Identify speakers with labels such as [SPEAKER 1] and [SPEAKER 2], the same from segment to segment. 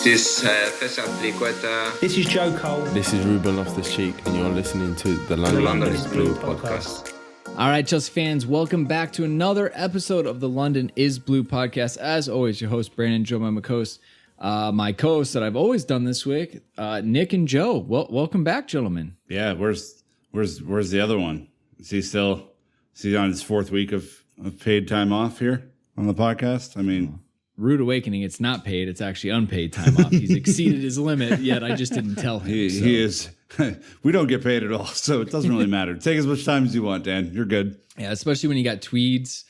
[SPEAKER 1] This
[SPEAKER 2] This is Joe Co.
[SPEAKER 3] This is Ruben Loftus-Cheek, and you're listening to the London is Blue podcast.
[SPEAKER 4] All right, Chelsea fans, welcome back to another episode of the London is Blue podcast. As always, your host, Brandon, Joe, my co-host that I've always done this week, Nick and Joe. Welcome back, gentlemen.
[SPEAKER 5] Yeah, where's the other one? Is he on his fourth week of paid time off here on the podcast? I mean,
[SPEAKER 4] rude awakening. It's not paid. It's actually unpaid time off. He's exceeded his limit, yet I just didn't tell him.
[SPEAKER 5] He is. We don't get paid at all, so it doesn't really matter. Take as much time as you want, Dan. You're good.
[SPEAKER 4] Yeah, especially when you got Tweeds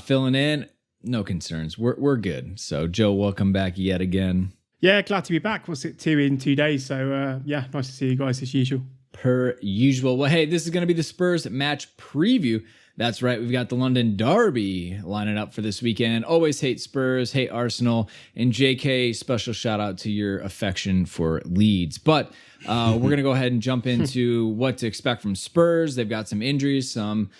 [SPEAKER 4] filling in. No concerns. We're good. So, Joe, welcome back yet again.
[SPEAKER 6] Yeah, glad to be back. What's it, 2 in 2 days? So, yeah, nice to see you guys as usual.
[SPEAKER 4] Per usual. Well, hey, this is going to be the Spurs match preview. That's right. We've got the London Derby lining up for this weekend. Always hate Spurs, hate Arsenal. And JK, special shout out to your affection for Leeds. But we're going to go ahead and jump into what to expect from Spurs. They've got some injuries, some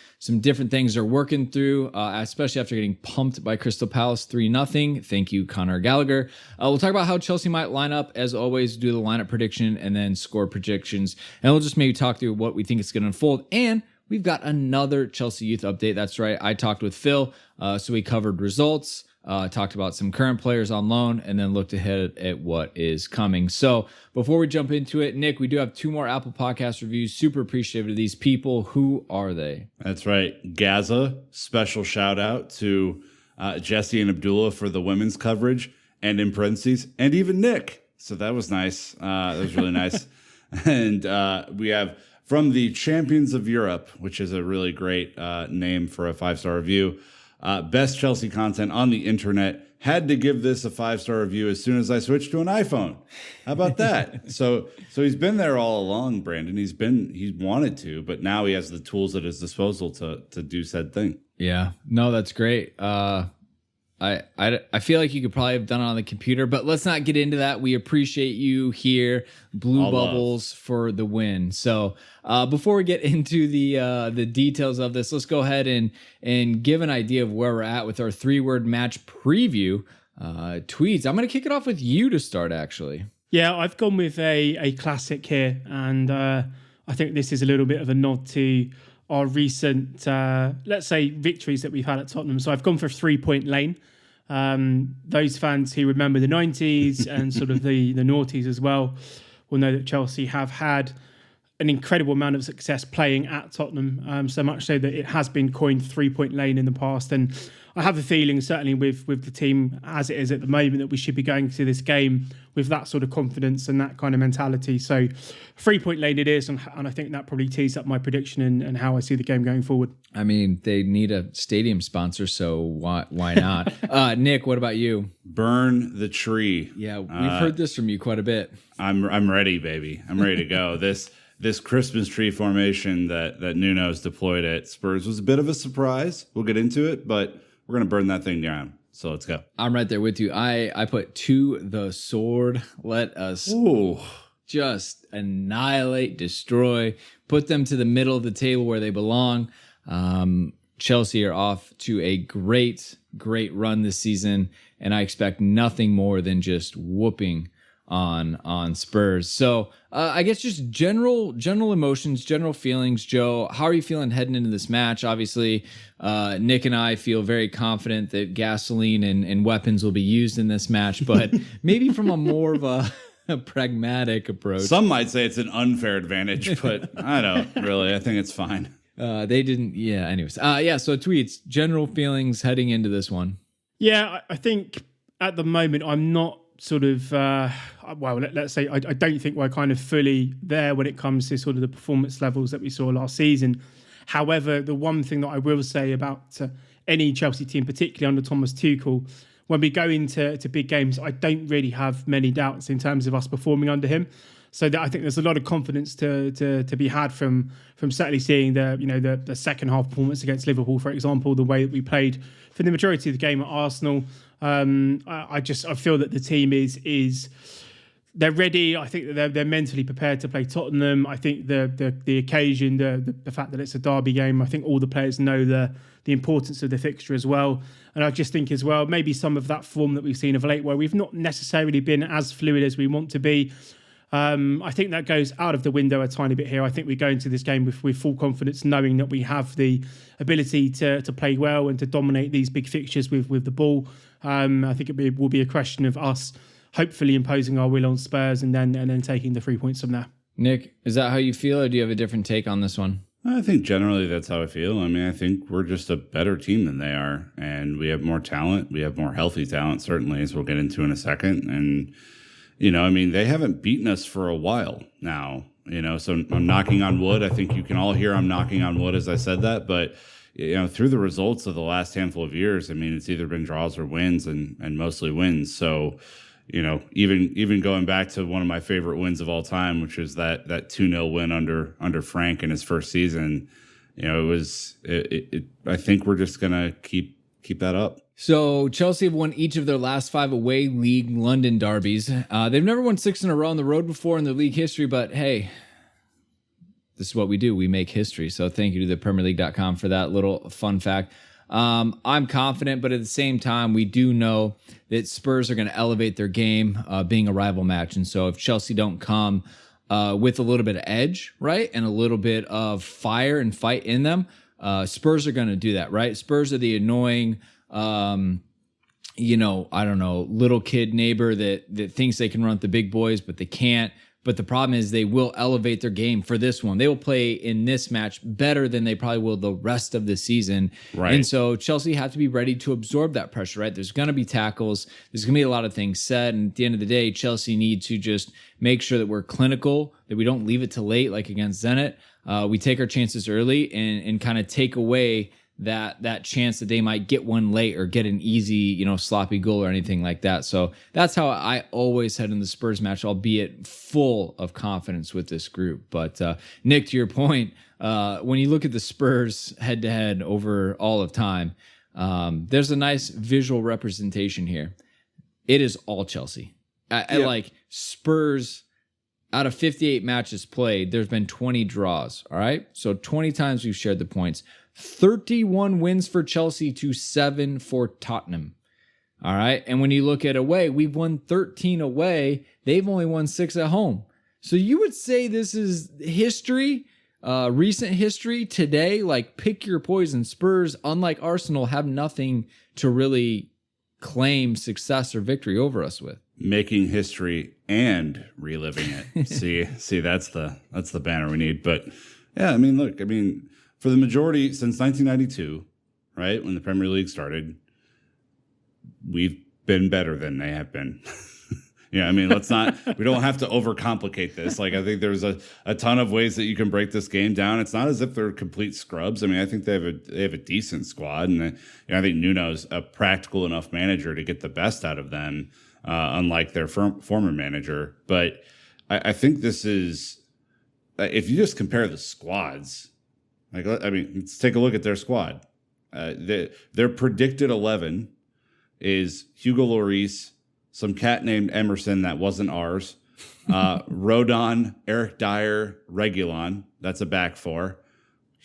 [SPEAKER 4] different things they're working through, especially after getting pumped by Crystal Palace 3-0. Thank you, Conor Gallagher. We'll talk about how Chelsea might line up, as always, do the lineup prediction and then score predictions. And we'll just maybe talk through what we think is going to unfold. And we've got another Chelsea Youth update. That's right. I talked with Phil, so we covered results, talked about some current players on loan, and then looked ahead at what is coming. So before we jump into it, Nick, we do have 2 more Apple Podcast reviews. Super appreciative of these people. Who are they? That's
[SPEAKER 5] right. Gaza, special shout out to Jesse and Abdullah for the women's coverage, and in parentheses, and even Nick. So that was nice. That was really nice. And we have from the Champions of Europe, which is a really great name for a 5-star review. Best Chelsea content on the internet. Had to give this a 5-star review as soon as I switched to an iPhone. How about that? So he's been there all along, Brandon. He's wanted to, but now he has the tools at his disposal to do said thing.
[SPEAKER 4] Yeah, no, that's great. I feel like you could probably have done it on the computer, but let's not get into that. We appreciate you here, Blue
[SPEAKER 5] All
[SPEAKER 4] Bubbles
[SPEAKER 5] love.
[SPEAKER 4] for the win. So before we get into the details of this, let's go ahead and give an idea of where we're at with our 3-word match preview. Tweeds, I'm going to kick it off with you to start, actually.
[SPEAKER 6] Yeah, I've gone with a classic here, and I think this is a little bit of a nod to our recent, let's say, victories that we've had at Tottenham. So I've gone for 3-point lane. Those fans who remember the 90s and sort of the noughties as well will know that Chelsea have had an incredible amount of success playing at Tottenham, so much so that it has been coined 3-point lane in the past. And I have a feeling, certainly with the team as it is at the moment, that we should be going to this game with that sort of confidence and that kind of mentality. So 3-point lane it is, and I think that probably tees up my prediction and how I see the game going forward.
[SPEAKER 4] I mean, they need a stadium sponsor, so why not? Nick, what about you?
[SPEAKER 5] Burn the tree.
[SPEAKER 4] Yeah, we've heard this from you quite a bit.
[SPEAKER 5] I'm ready, baby. I'm ready to go. This Christmas tree formation that Nuno's deployed at Spurs was a bit of a surprise. We'll get into it, but we're going to burn that thing down. So let's go.
[SPEAKER 4] I'm right there with you. I put to the sword. Let us just annihilate, destroy, put them to the middle of the table where they belong. Chelsea are off to a great run this season, and I expect nothing more than just whooping on Spurs. So I guess just general emotions, general feelings. Joe, how are you feeling heading into this match? Obviously, Nick and I feel very confident that gasoline and weapons will be used in this match, but maybe from a more of a pragmatic approach.
[SPEAKER 5] Some might say it's an unfair advantage, but I don't really. I think it's fine.
[SPEAKER 4] They didn't. Yeah. Anyways. Yeah. So Tweets, general feelings heading into this one.
[SPEAKER 6] Yeah, I think at the moment I'm not sort of, let's say I don't think we're kind of fully there when it comes to sort of the performance levels that we saw last season. However, the one thing that I will say about any Chelsea team, particularly under Thomas Tuchel, when we go into big games, I don't really have many doubts in terms of us performing under him. So I think there's a lot of confidence to be had from certainly seeing the second half performance against Liverpool, for example, the way that we played for the majority of the game at Arsenal. I feel that the team is they're ready. I think that they're mentally prepared to play Tottenham. I think the occasion, the fact that it's a derby game, I think all the players know the importance of the fixture as well. And I just think as well, maybe some of that form that we've seen of late, where we've not necessarily been as fluid as we want to be, I think that goes out of the window a tiny bit here. I think we go into this game with full confidence, knowing that we have the ability to play well and to dominate these big fixtures with the ball. I think it will be a question of us hopefully imposing our will on Spurs and then taking the 3 points from there.
[SPEAKER 4] Nick, is that how you feel, or do you have a different take on this one?
[SPEAKER 5] I think generally that's how I feel. I mean, I think we're just a better team than they are, and we have more talent. We have more healthy talent, certainly, as we'll get into in a second. And, I mean, they haven't beaten us for a while now, so I'm knocking on wood. I think you can all hear I'm knocking on wood as I said that, but through the results of the last handful of years, I mean, it's either been draws or wins, and mostly wins. So, even going back to one of my favorite wins of all time, which is that 2-0 win under Frank in his first season, I think we're just gonna keep that up.
[SPEAKER 4] So Chelsea have won each of their last 5 away league London derbies. They've never won 6 in a row on the road before in their league history, but hey, this is what we do. We make history. So thank you to the PremierLeague.com for that little fun fact. I'm confident, but at the same time, we do know that Spurs are going to elevate their game, being a rival match. And so if Chelsea don't come with a little bit of edge, right, and a little bit of fire and fight in them, Spurs are going to do that, right? Spurs are the annoying, I don't know, little kid neighbor that thinks they can run with the big boys, but they can't. But the problem is they will elevate their game for this one. They will play in this match better than they probably will the rest of the season.
[SPEAKER 5] Right.
[SPEAKER 4] And so Chelsea have to be ready to absorb that pressure, right? There's going to be tackles. There's going to be a lot of things said. And at the end of the day, Chelsea need to just make sure that we're clinical, that we don't leave it to late like against Zenit. We take our chances early and kind of take away that chance that they might get one late or get an easy, sloppy goal or anything like that. So that's how I always head in the Spurs match, albeit full of confidence with this group. But Nick, to your point, when you look at the Spurs head-to-head over all of time, there's a nice visual representation here. It is all Chelsea. Like Spurs, out of 58 matches played, there's been 20 draws, all right? So 20 times we've shared the points. 31 wins for Chelsea to 7 for Tottenham. All right. And when you look at away, we've won 13 away. They've only won 6 at home. So you would say this is history, recent history today. Like, pick your poison. Spurs, unlike Arsenal, have nothing to really claim success or victory over us with.
[SPEAKER 5] Making history and reliving it. see, that's the banner we need. But yeah, I mean, look, for the majority, since 1992, right, when the Premier League started, we've been better than they have been. We don't have to overcomplicate this. Like, I think there's a ton of ways that you can break this game down. It's not as if they're complete scrubs. I think they have a decent squad, and I think Nuno's a practical enough manager to get the best out of them, unlike their former manager. But I think this is, if you just compare the squads, let's take a look at their squad. Their predicted 11 is Hugo Lloris, some cat named Emerson that wasn't ours, Rodon, Eric Dyer, Reguilon. That's a back four.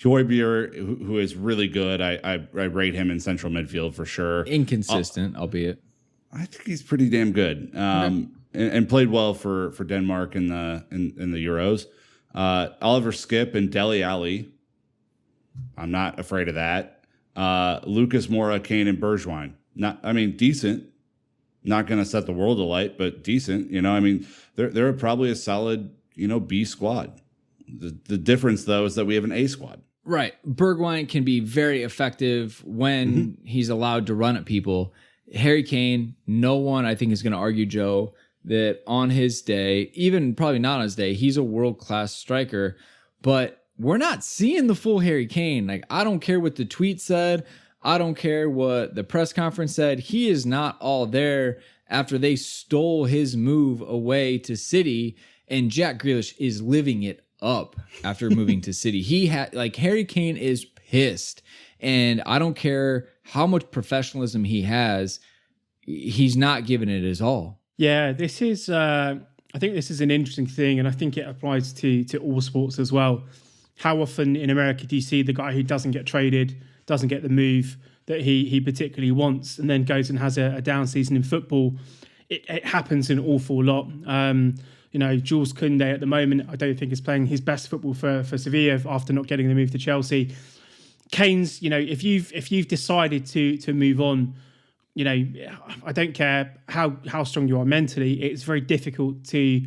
[SPEAKER 5] Højbjerg, who is really good. I rate him in central midfield for sure.
[SPEAKER 4] Inconsistent, albeit.
[SPEAKER 5] I think he's pretty damn good. And played well for Denmark in the Euros. Oliver Skip and Dele Alli. I'm not afraid of that. Lucas Moura, Kane, and Bergwijn. Decent. Not going to set the world alight, but decent. They're probably a solid, B squad. The difference, though, is that we have an A squad.
[SPEAKER 4] Right. Bergwijn can be very effective when he's allowed to run at people. Harry Kane, no one, I think, is going to argue, Joe, that on his day, even probably not on his day, he's a world-class striker, but we're not seeing the full Harry Kane. Like, I don't care what the tweet said. I don't care what the press conference said. He is not all there after they stole his move away to City, and Jack Grealish is living it up after moving to City. Harry Kane is pissed, and I don't care how much professionalism he has. He's not giving it his all.
[SPEAKER 6] Yeah, this is I think this is an interesting thing, and I think it applies to all sports as well. How often in America do you see the guy who doesn't get traded, doesn't get the move that he particularly wants, and then goes and has a down season in football? It happens an awful lot. Jules Koundé at the moment, I don't think is playing his best football for Sevilla after not getting the move to Chelsea. Kane's, if you've decided to move on, I don't care how strong you are mentally, it's very difficult to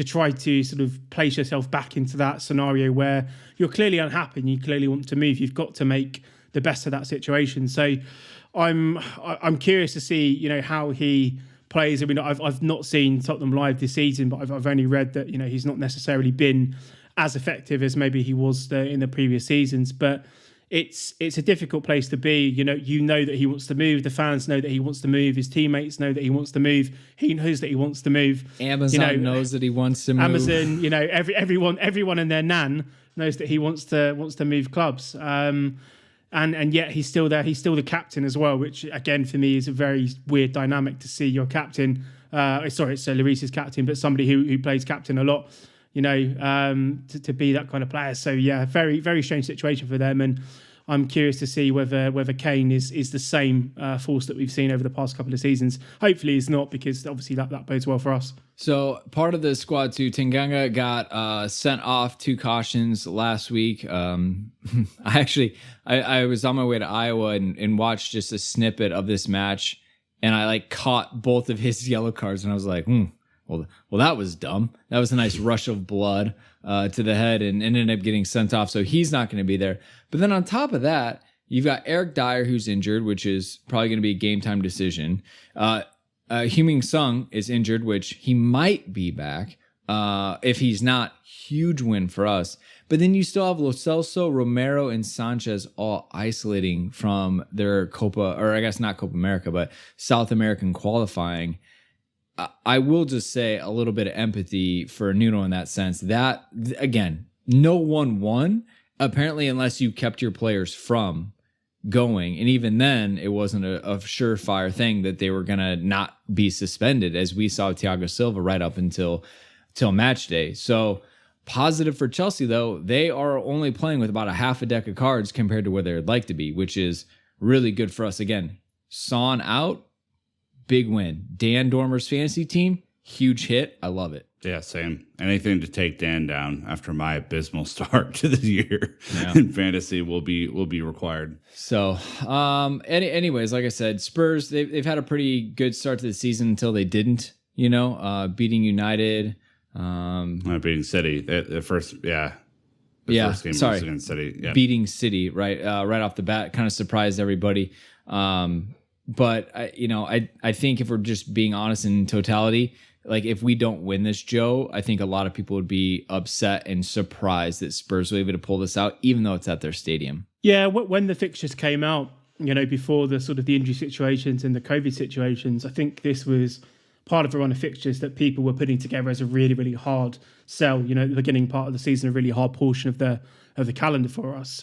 [SPEAKER 6] try to sort of place yourself back into that scenario where you're clearly unhappy and you clearly want to move. You've got to make the best of that situation. So I'm curious to see, how he plays. I mean, I've not seen Tottenham live this season, but I've only read that, he's not necessarily been as effective as maybe he was in the previous seasons. But it's a difficult place to be. You know that he wants to move. The fans know that he wants to move. His teammates know that he wants to move. He knows that he wants to move.
[SPEAKER 4] Amazon knows that he wants to move.
[SPEAKER 6] Amazon, everyone and their nan knows that he wants to move clubs. And yet he's still there. He's still the captain as well, which again for me is a very weird dynamic to see your captain. It's Lloris's captain, but somebody who plays captain a lot. To be that kind of player. So yeah, very, very strange situation for them. And I'm curious to see whether Kane is the same force that we've seen over the past couple of seasons. Hopefully he's not, because obviously that bodes well for us.
[SPEAKER 4] So part of the squad too, Tanganga got sent off 2 cautions last week. I was on my way to Iowa and watched just a snippet of this match, and I caught both of his yellow cards, and I was like, Well, that was dumb. That was a nice rush of blood to the head, and ended up getting sent off. So he's not going to be there. But then on top of that, you've got Eric Dyer, who's injured, which is probably going to be a game time decision. Heung-min Son is injured, which he might be back. If he's not, huge win for us. But then you still have Lo Celso, Romero, and Sanchez all isolating from their Copa, or I guess not Copa America, but South American qualifying. I will just say a little bit of empathy for Nuno in that sense. That, again, no one won, apparently, unless you kept your players from going. And even then, it wasn't a surefire thing that they were going to not be suspended, as we saw Thiago Silva right up until match day. So positive for Chelsea, though, they are only playing with about a half a deck of cards compared to where they'd like to be, which is really good for us. Again, Son out, big win. Dan Dormer's fantasy team, huge hit. I love it.
[SPEAKER 5] Yeah, same. Anything to take Dan down after my abysmal start to the year in fantasy will be required.
[SPEAKER 4] So, anyways, like I said, Spurs, they've had a pretty good start to the season until they didn't. Beating United,
[SPEAKER 5] beating City. The first game was against City. Yeah.
[SPEAKER 4] Beating City right off the bat kind of surprised everybody. But I think if we're just being honest in totality, if we don't win this, Joe, I think a lot of people would be upset and surprised that Spurs were able to pull this out, even though it's at their stadium.
[SPEAKER 6] Yeah, when the fixtures came out, before the sort of the injury situations and the COVID situations, I think this was part of a run of fixtures that people were putting together as a really, really hard sell. The beginning part of the season, a really hard portion of the calendar for us.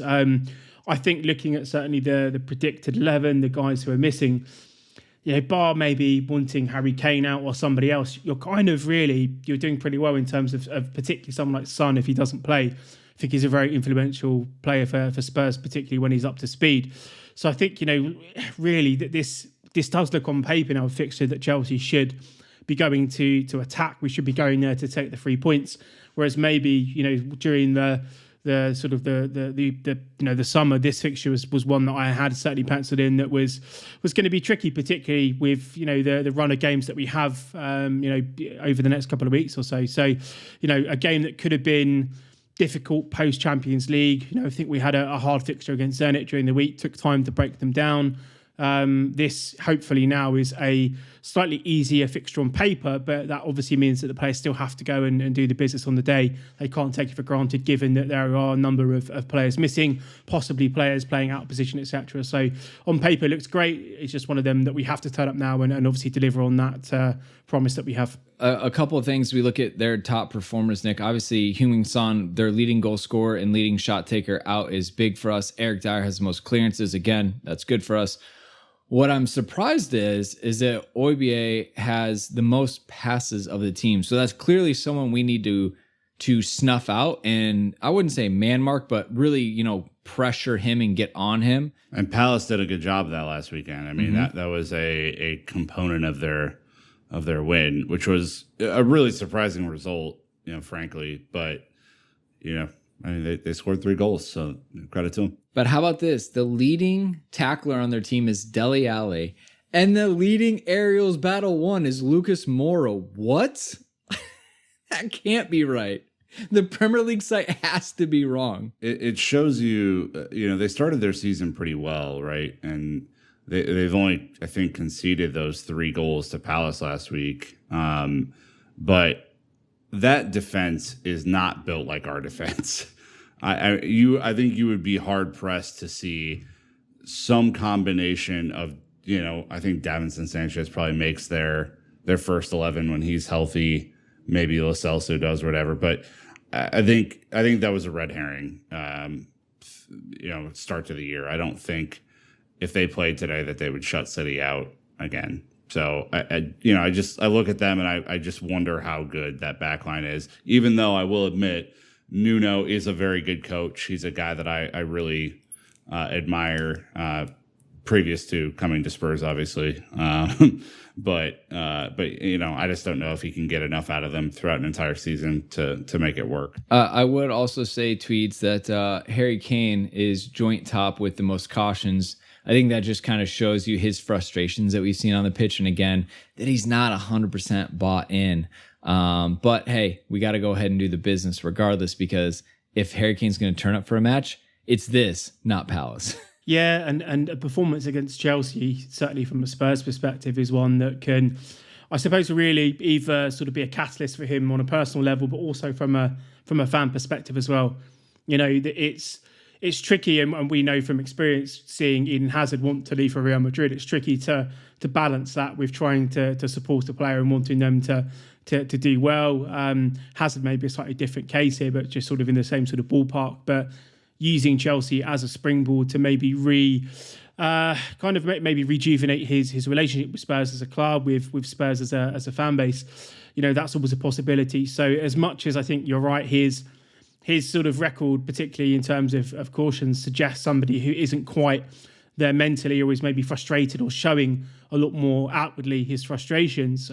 [SPEAKER 6] I think looking at certainly the predicted 11, the guys who are missing, bar maybe wanting Harry Kane out or somebody else, you're doing pretty well in terms of particularly someone like Son if he doesn't play. I think he's a very influential player for Spurs, particularly when he's up to speed. So I think, really that this does look on paper now a fixture that Chelsea should be going to attack. We should be going there to take the 3 points. Whereas maybe, during the summer, this fixture was one that I had certainly penciled in that was going to be tricky, particularly with the run of games that we have over the next couple of weeks or so. So a game that could have been difficult post Champions League. I think we had a hard fixture against Zenit during the week. Took time to break them down. This hopefully now is a slightly easier fixture on paper, but that obviously means that the players still have to go and do the business on the day. They can't take it for granted, given that there are a number of players missing, possibly players playing out of position, etc. So on paper, it looks great. It's just one of them that we have to turn up now and obviously deliver on that promise that we have.
[SPEAKER 4] A couple of things. We look at their top performers, Nick. Obviously, Heung-min Son, their leading goal scorer and leading shot taker, out is big for us. Eric Dyer has the most clearances. Again, that's good for us. What I'm surprised is that Oibie has the most passes of the team. So that's clearly someone we need to snuff out. And I wouldn't say man mark, but really, pressure him and get on him.
[SPEAKER 5] And Palace did a good job of that last weekend. I mean, that was a component of their win, which was a really surprising result, frankly. But, I mean, they scored 3 goals, so credit to them.
[SPEAKER 4] But how about this? The leading tackler on their team is Dele Alli, and the leading aerials battle 1 is Lucas Moura. What? That can't be right. The Premier League site has to be wrong.
[SPEAKER 5] It shows you, they started their season pretty well, right? And they've only, I think, conceded those 3 goals to Palace last week. But that defense is not built like our defense. I think you would be hard pressed to see some combination of, I think Davinson Sanchez probably makes their first 11 when he's healthy. Maybe Lo Celso does, whatever. But I think that was a red herring. Start to the year. I don't think if they played today that they would shut City out again. So I look at them and I just wonder how good that back line is. Even though I will admit Nuno is a very good coach. He's a guy that I really admire. Previous to coming to Spurs, obviously, but I just don't know if he can get enough out of them throughout an entire season to make it work.
[SPEAKER 4] I would also say, Tweeds, that Harry Kane is joint top with the most cautions. I think that just kind of shows you his frustrations that we've seen on the pitch, and again, that he's not 100% bought in. But hey, we got to go ahead and do the business regardless, because if Harry Kane's going to turn up for a match, it's this, not Palace.
[SPEAKER 6] Yeah, and a performance against Chelsea, certainly from a Spurs perspective, is one that can, I suppose, really either sort of be a catalyst for him on a personal level, but also from a fan perspective as well. It's tricky, and we know from experience seeing Eden Hazard want to leave for Real Madrid, it's tricky to balance that with trying to support a player and wanting them to do well. Hazard may be a slightly different case here, but just sort of in the same sort of ballpark. But using Chelsea as a springboard to maybe maybe rejuvenate his relationship with Spurs as a club, with Spurs as a fan base, that's always a possibility. So as much as I think you're right, his sort of record, particularly in terms of cautions, suggests somebody who isn't quite there mentally, or is maybe frustrated or showing a lot more outwardly his frustrations.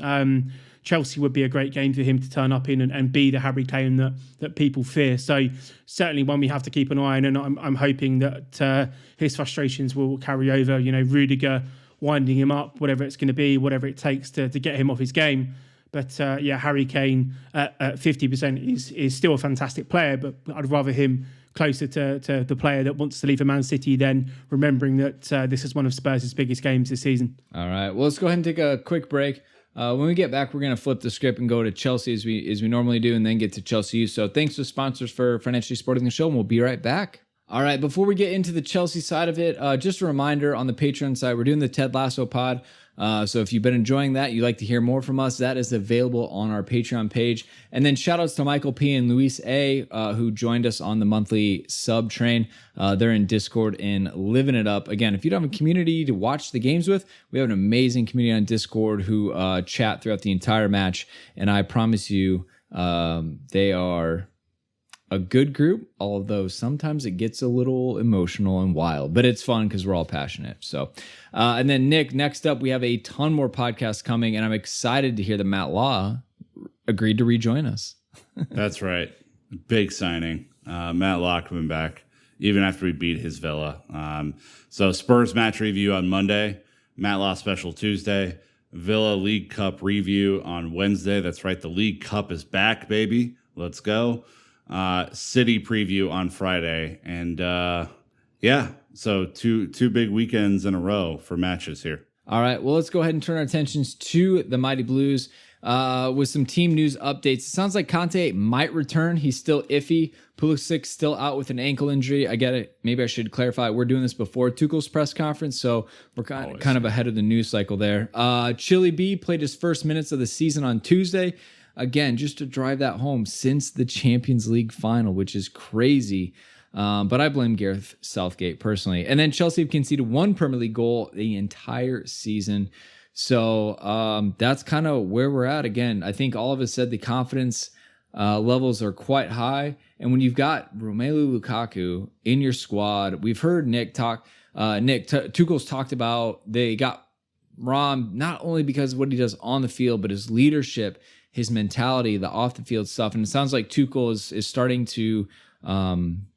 [SPEAKER 6] Chelsea would be a great game for him to turn up in and be the Harry Kane that people fear. So certainly one we have to keep an eye on, and I'm hoping that his frustrations will carry over. Rudiger winding him up, whatever it's going to be, whatever it takes to get him off his game. But Harry Kane at 50% is still a fantastic player, but I'd rather him closer to the player that wants to leave for Man City than remembering that this is one of Spurs' biggest games this season.
[SPEAKER 4] All right, well, let's go ahead and take a quick break. When we get back, we're going to flip the script and go to Chelsea as we normally do, and then get to Chelsea Youth. So thanks to sponsors for financially supporting the show, and we'll be right back. All right, before we get into the Chelsea side of it, just a reminder on the Patreon side, we're doing the Ted Lasso pod. So if you've been enjoying that, you'd like to hear more from us, that is available on our Patreon page. And then shout outs to Michael P. and Luis A., who joined us on the monthly sub train. They're in Discord and living it up. Again, if you don't have a community to watch the games with, we have an amazing community on Discord who chat throughout the entire match. And I promise you, they are a good group, although sometimes it gets a little emotional and wild, but it's fun because we're all passionate. So, and then Nick, next up, we have a ton more podcasts coming, and I'm excited to hear that Matt Law agreed to rejoin us.
[SPEAKER 5] That's right. Big signing. Matt Law coming back, even after we beat his Villa. So Spurs match review on Monday, Matt Law special Tuesday, Villa League Cup review on Wednesday. That's right. The League Cup is back, baby. Let's go. City preview on Friday, and so two big weekends in a row for matches here. All
[SPEAKER 4] right, well, let's go ahead and turn our attentions to the Mighty Blues with some team news updates. It sounds like Conte might return. He's still iffy. Pulisic still out with an ankle injury. I get it. Maybe I should clarify. We're doing this before Tuchel's press conference, so we're kind of ahead of the news cycle there. Chili B played his first minutes of the season on Tuesday. Again, just to drive that home, since the Champions League final, which is crazy. But I blame Gareth Southgate personally. And then Chelsea have conceded 1 Premier League goal the entire season. So that's kind of where we're at. Again, I think all of us said the confidence levels are quite high. And when you've got Romelu Lukaku in your squad, we've heard Tuchel's talked about they got Rom not only because of what he does on the field, but his leadership, his mentality, the off the field stuff. And it sounds like Tuchel is starting to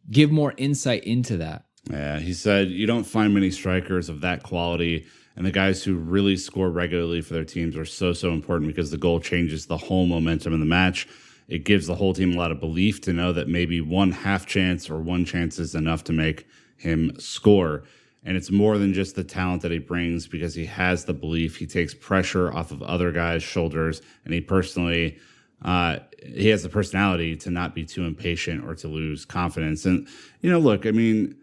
[SPEAKER 4] give more insight into that.
[SPEAKER 5] Yeah, he said you don't find many strikers of that quality, and the guys who really score regularly for their teams are so important because the goal changes the whole momentum of the match. It gives the whole team a lot of belief to know that maybe one half chance or one chance is enough to make him score. And it's more than just the talent that he brings because he has the belief. He takes pressure off of other guys' shoulders, and he personally he has the personality to not be too impatient or to lose confidence. And, look, I mean,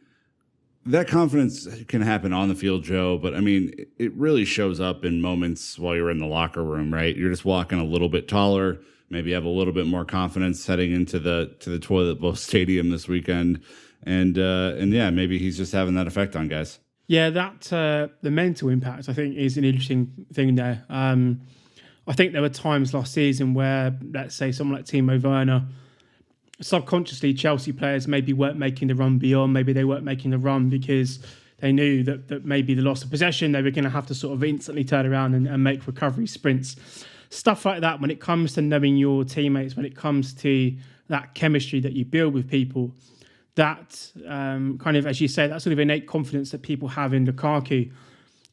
[SPEAKER 5] that confidence can happen on the field, Joe, but I mean, it really shows up in moments while you're in the locker room, right? You're just walking a little bit taller, maybe have a little bit more confidence heading into the Toilet Bowl Stadium this weekend. And yeah, maybe he's just having that effect on guys.
[SPEAKER 6] Yeah, that the mental impact, I think, is an interesting thing there. I think there were times last season where, let's say, someone like Timo Werner, subconsciously Chelsea players maybe weren't making the run beyond. Maybe they weren't making the run because they knew that maybe the loss of possession, they were going to have to sort of instantly turn around and make recovery sprints. Stuff like that, when it comes to knowing your teammates, when it comes to that chemistry that you build with people, that kind of, as you say, that sort of innate confidence that people have in Lukaku,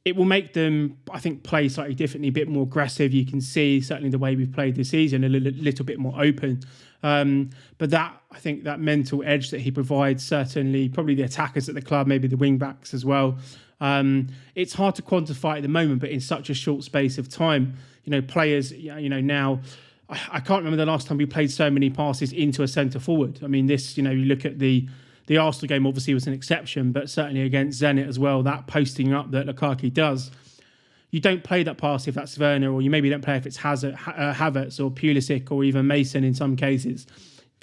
[SPEAKER 6] it will make them, I think, play slightly differently, a bit more aggressive. You can see, certainly the way we've played this season, a little bit more open. But that, I think, that mental edge that he provides, certainly, probably the attackers at the club, maybe the wing-backs as well. It's hard to quantify at the moment, but in such a short space of time, players, now, I can't remember the last time we played so many passes into a centre forward. I mean, this, you look at the Arsenal game, obviously was an exception, but certainly against Zenit as well, that posting up that Lukaku does, you don't play that pass if that's Werner, or you maybe don't play if it's Havertz or Pulisic or even Mason in some cases.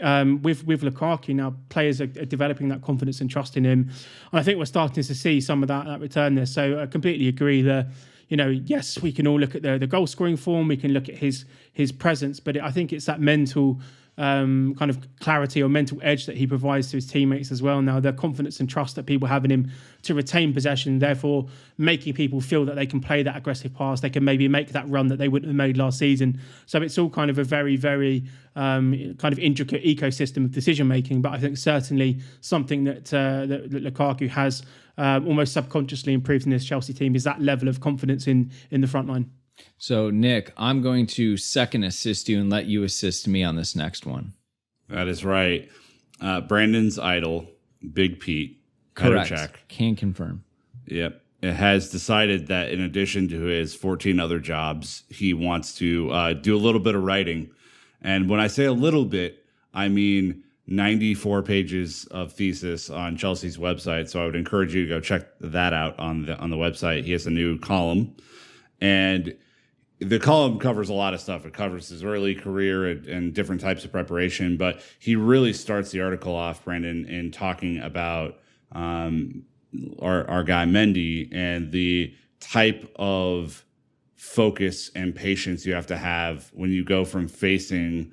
[SPEAKER 6] With Lukaku now, players are developing that confidence and trust in him. And I think we're starting to see some of that return there. So I completely agree that, yes, we can all look at the goal scoring form, we can look at his presence, but I think it's that mental kind of clarity or mental edge that he provides to his teammates as well. Now, the confidence and trust that people have in him to retain possession, therefore making people feel that they can play that aggressive pass, they can maybe make that run that they wouldn't have made last season. So it's all kind of a very, very kind of intricate ecosystem of decision making. But I think certainly something that Lukaku has almost subconsciously improved in this Chelsea team is that level of confidence in the front line.
[SPEAKER 4] So, Nick, I'm going to second assist you and let you assist me on this next one.
[SPEAKER 5] That is right. Brandon's idol, Big Pete.
[SPEAKER 4] Correct.
[SPEAKER 5] Check.
[SPEAKER 4] Can confirm.
[SPEAKER 5] Yep. It has decided that in addition to his 14 other jobs, he wants to do a little bit of writing. And when I say a little bit, I mean 94 pages of thesis on Chelsea's website. So I would encourage you to go check that out on the website. He has a new column, and the column covers a lot of stuff. It covers his early career and different types of preparation, but he really starts the article off, Brandon, in talking about our guy Mendy and the type of focus and patience you have to have when you go from facing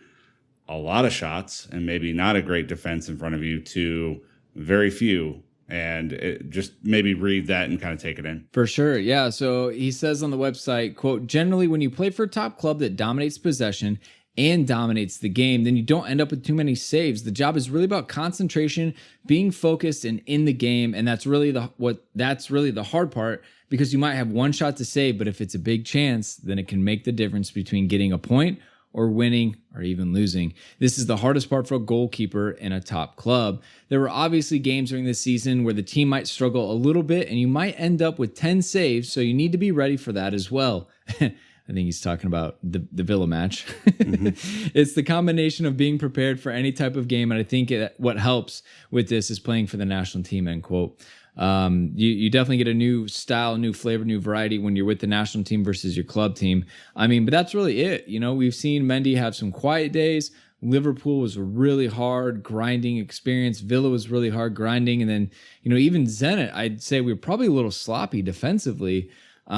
[SPEAKER 5] a lot of shots and maybe not a great defense in front of you to very few. And just maybe read that and kind of take it in.
[SPEAKER 4] For sure. Yeah. So he says on the website, quote, generally, when you play for a top club that dominates possession and dominates the game, then you don't end up with too many saves. The job is really about concentration, being focused and in the game. And that's really the hard part, because you might have one shot to save, but if it's a big chance, then it can make the difference between getting a point or winning or even losing. This is the hardest part for a goalkeeper in a top club. There were obviously games during this season where the team might struggle a little bit and you might end up with 10 saves, so you need to be ready for that as well. I think he's talking about the Villa match. Mm-hmm. It's the combination of being prepared for any type of game, and I think what helps with this is playing for the national team, end quote. You definitely get a new style, new flavor, new variety when you're with the national team versus your club team. I mean, but that's really it. We've seen Mendy have some quiet days, Liverpool was a really hard grinding experience. Villa was really hard grinding. And then, even Zenit, I'd say we were probably a little sloppy defensively. But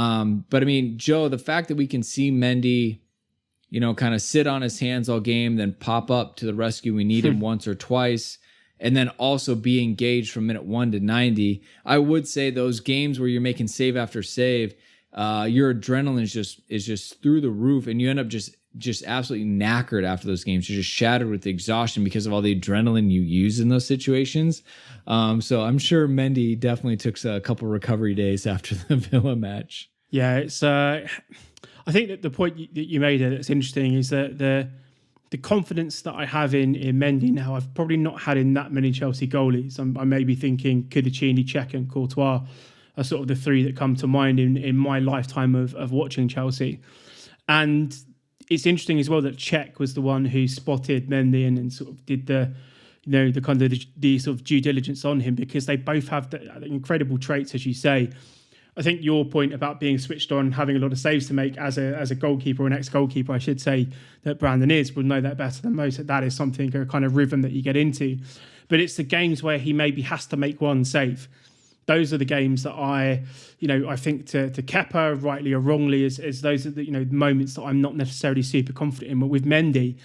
[SPEAKER 4] I mean, Joe, the fact that we can see Mendy, kind of sit on his hands all game, then pop up to the rescue. We need him once or twice. And then also be engaged from minute 1 to 90. I would say those games where you're making save after save, your adrenaline is just through the roof, and you end up just absolutely knackered after those games. You're just shattered with exhaustion because of all the adrenaline you use in those situations. So I'm sure Mendy definitely took a couple recovery days after the Villa match.
[SPEAKER 6] Yeah, it's. I think that the point that you made that's interesting is that the confidence that I have in Mendy now, I've probably not had in that many Chelsea goalies. I may be thinking Kudicini, Cech and Courtois are sort of the three that come to mind in my lifetime of watching Chelsea. And it's interesting as well that Cech was the one who spotted Mendy and sort of did the kind of the sort of due diligence on him, because they both have the incredible traits, as you say. I think your point about being switched on, having a lot of saves to make as a goalkeeper, or an ex-goalkeeper, I should say, that Brandon will know that better than most. That is something, a kind of rhythm that you get into. But it's the games where he maybe has to make one save. Those are the games that I think to Kepa, rightly or wrongly, is those are the moments that I'm not necessarily super confident in. But with Mendy,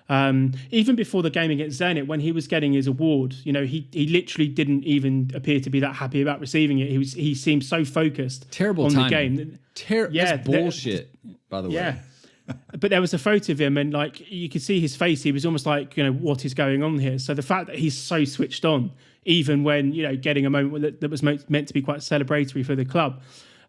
[SPEAKER 6] even before the game against Zenit, when he was getting his award, he literally didn't even appear to be that happy about receiving it. He seemed so focused
[SPEAKER 4] on
[SPEAKER 6] the game.
[SPEAKER 4] That's bullshit, by the way.
[SPEAKER 6] Yeah. But there was a photo of him, and you could see his face. He was almost like, what is going on here? So the fact that he's so switched on, even when getting a moment that was meant to be quite celebratory for the club,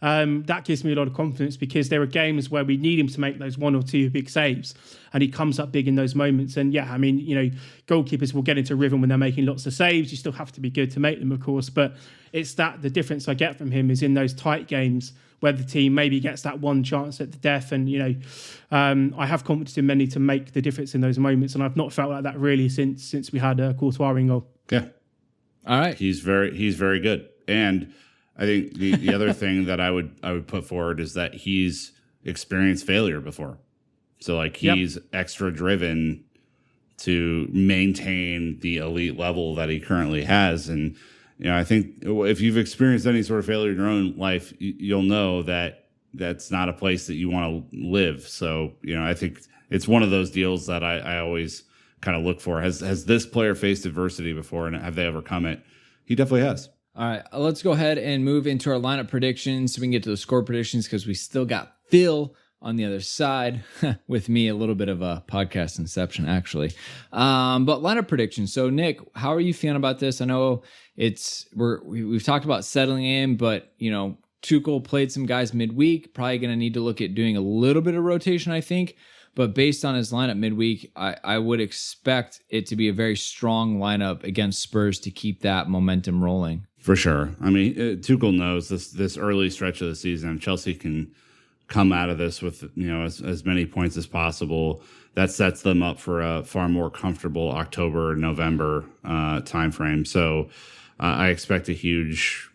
[SPEAKER 6] that gives me a lot of confidence, because there are games where we need him to make those one or two big saves, and he comes up big in those moments. And goalkeepers will get into a rhythm when they're making lots of saves. You still have to be good to make them, of course, but it's that the difference I get from him is in those tight games where the team maybe gets that one chance at the death. And I have confidence in Mendy to make the difference in those moments, and I've not felt like that really since we had a Courtois in goal.
[SPEAKER 5] Yeah,
[SPEAKER 4] all right,
[SPEAKER 5] he's very good. And I think the other thing that I would put forward is that he's experienced failure before. So he's extra driven to maintain the elite level that he currently has. And, I think if you've experienced any sort of failure in your own life, you'll know that that's not a place that you want to live. So, I think it's one of those deals that I always kind of look for. Has this player faced adversity before, and have they overcome it? He definitely has.
[SPEAKER 4] All right, let's go ahead and move into our lineup predictions so we can get to the score predictions, because we still got Phil on the other side with me, a little bit of a podcast inception, actually. But lineup predictions. So, Nick, how are you feeling about this? I know we've talked about settling in, but, Tuchel played some guys midweek, probably going to need to look at doing a little bit of rotation, I think. But based on his lineup midweek, I would expect it to be a very strong lineup against Spurs to keep that momentum rolling.
[SPEAKER 5] For sure. I mean, Tuchel knows this early stretch of the season, Chelsea can come out of this with as many points as possible. That sets them up for a far more comfortable October, November timeframe. So I expect a huge,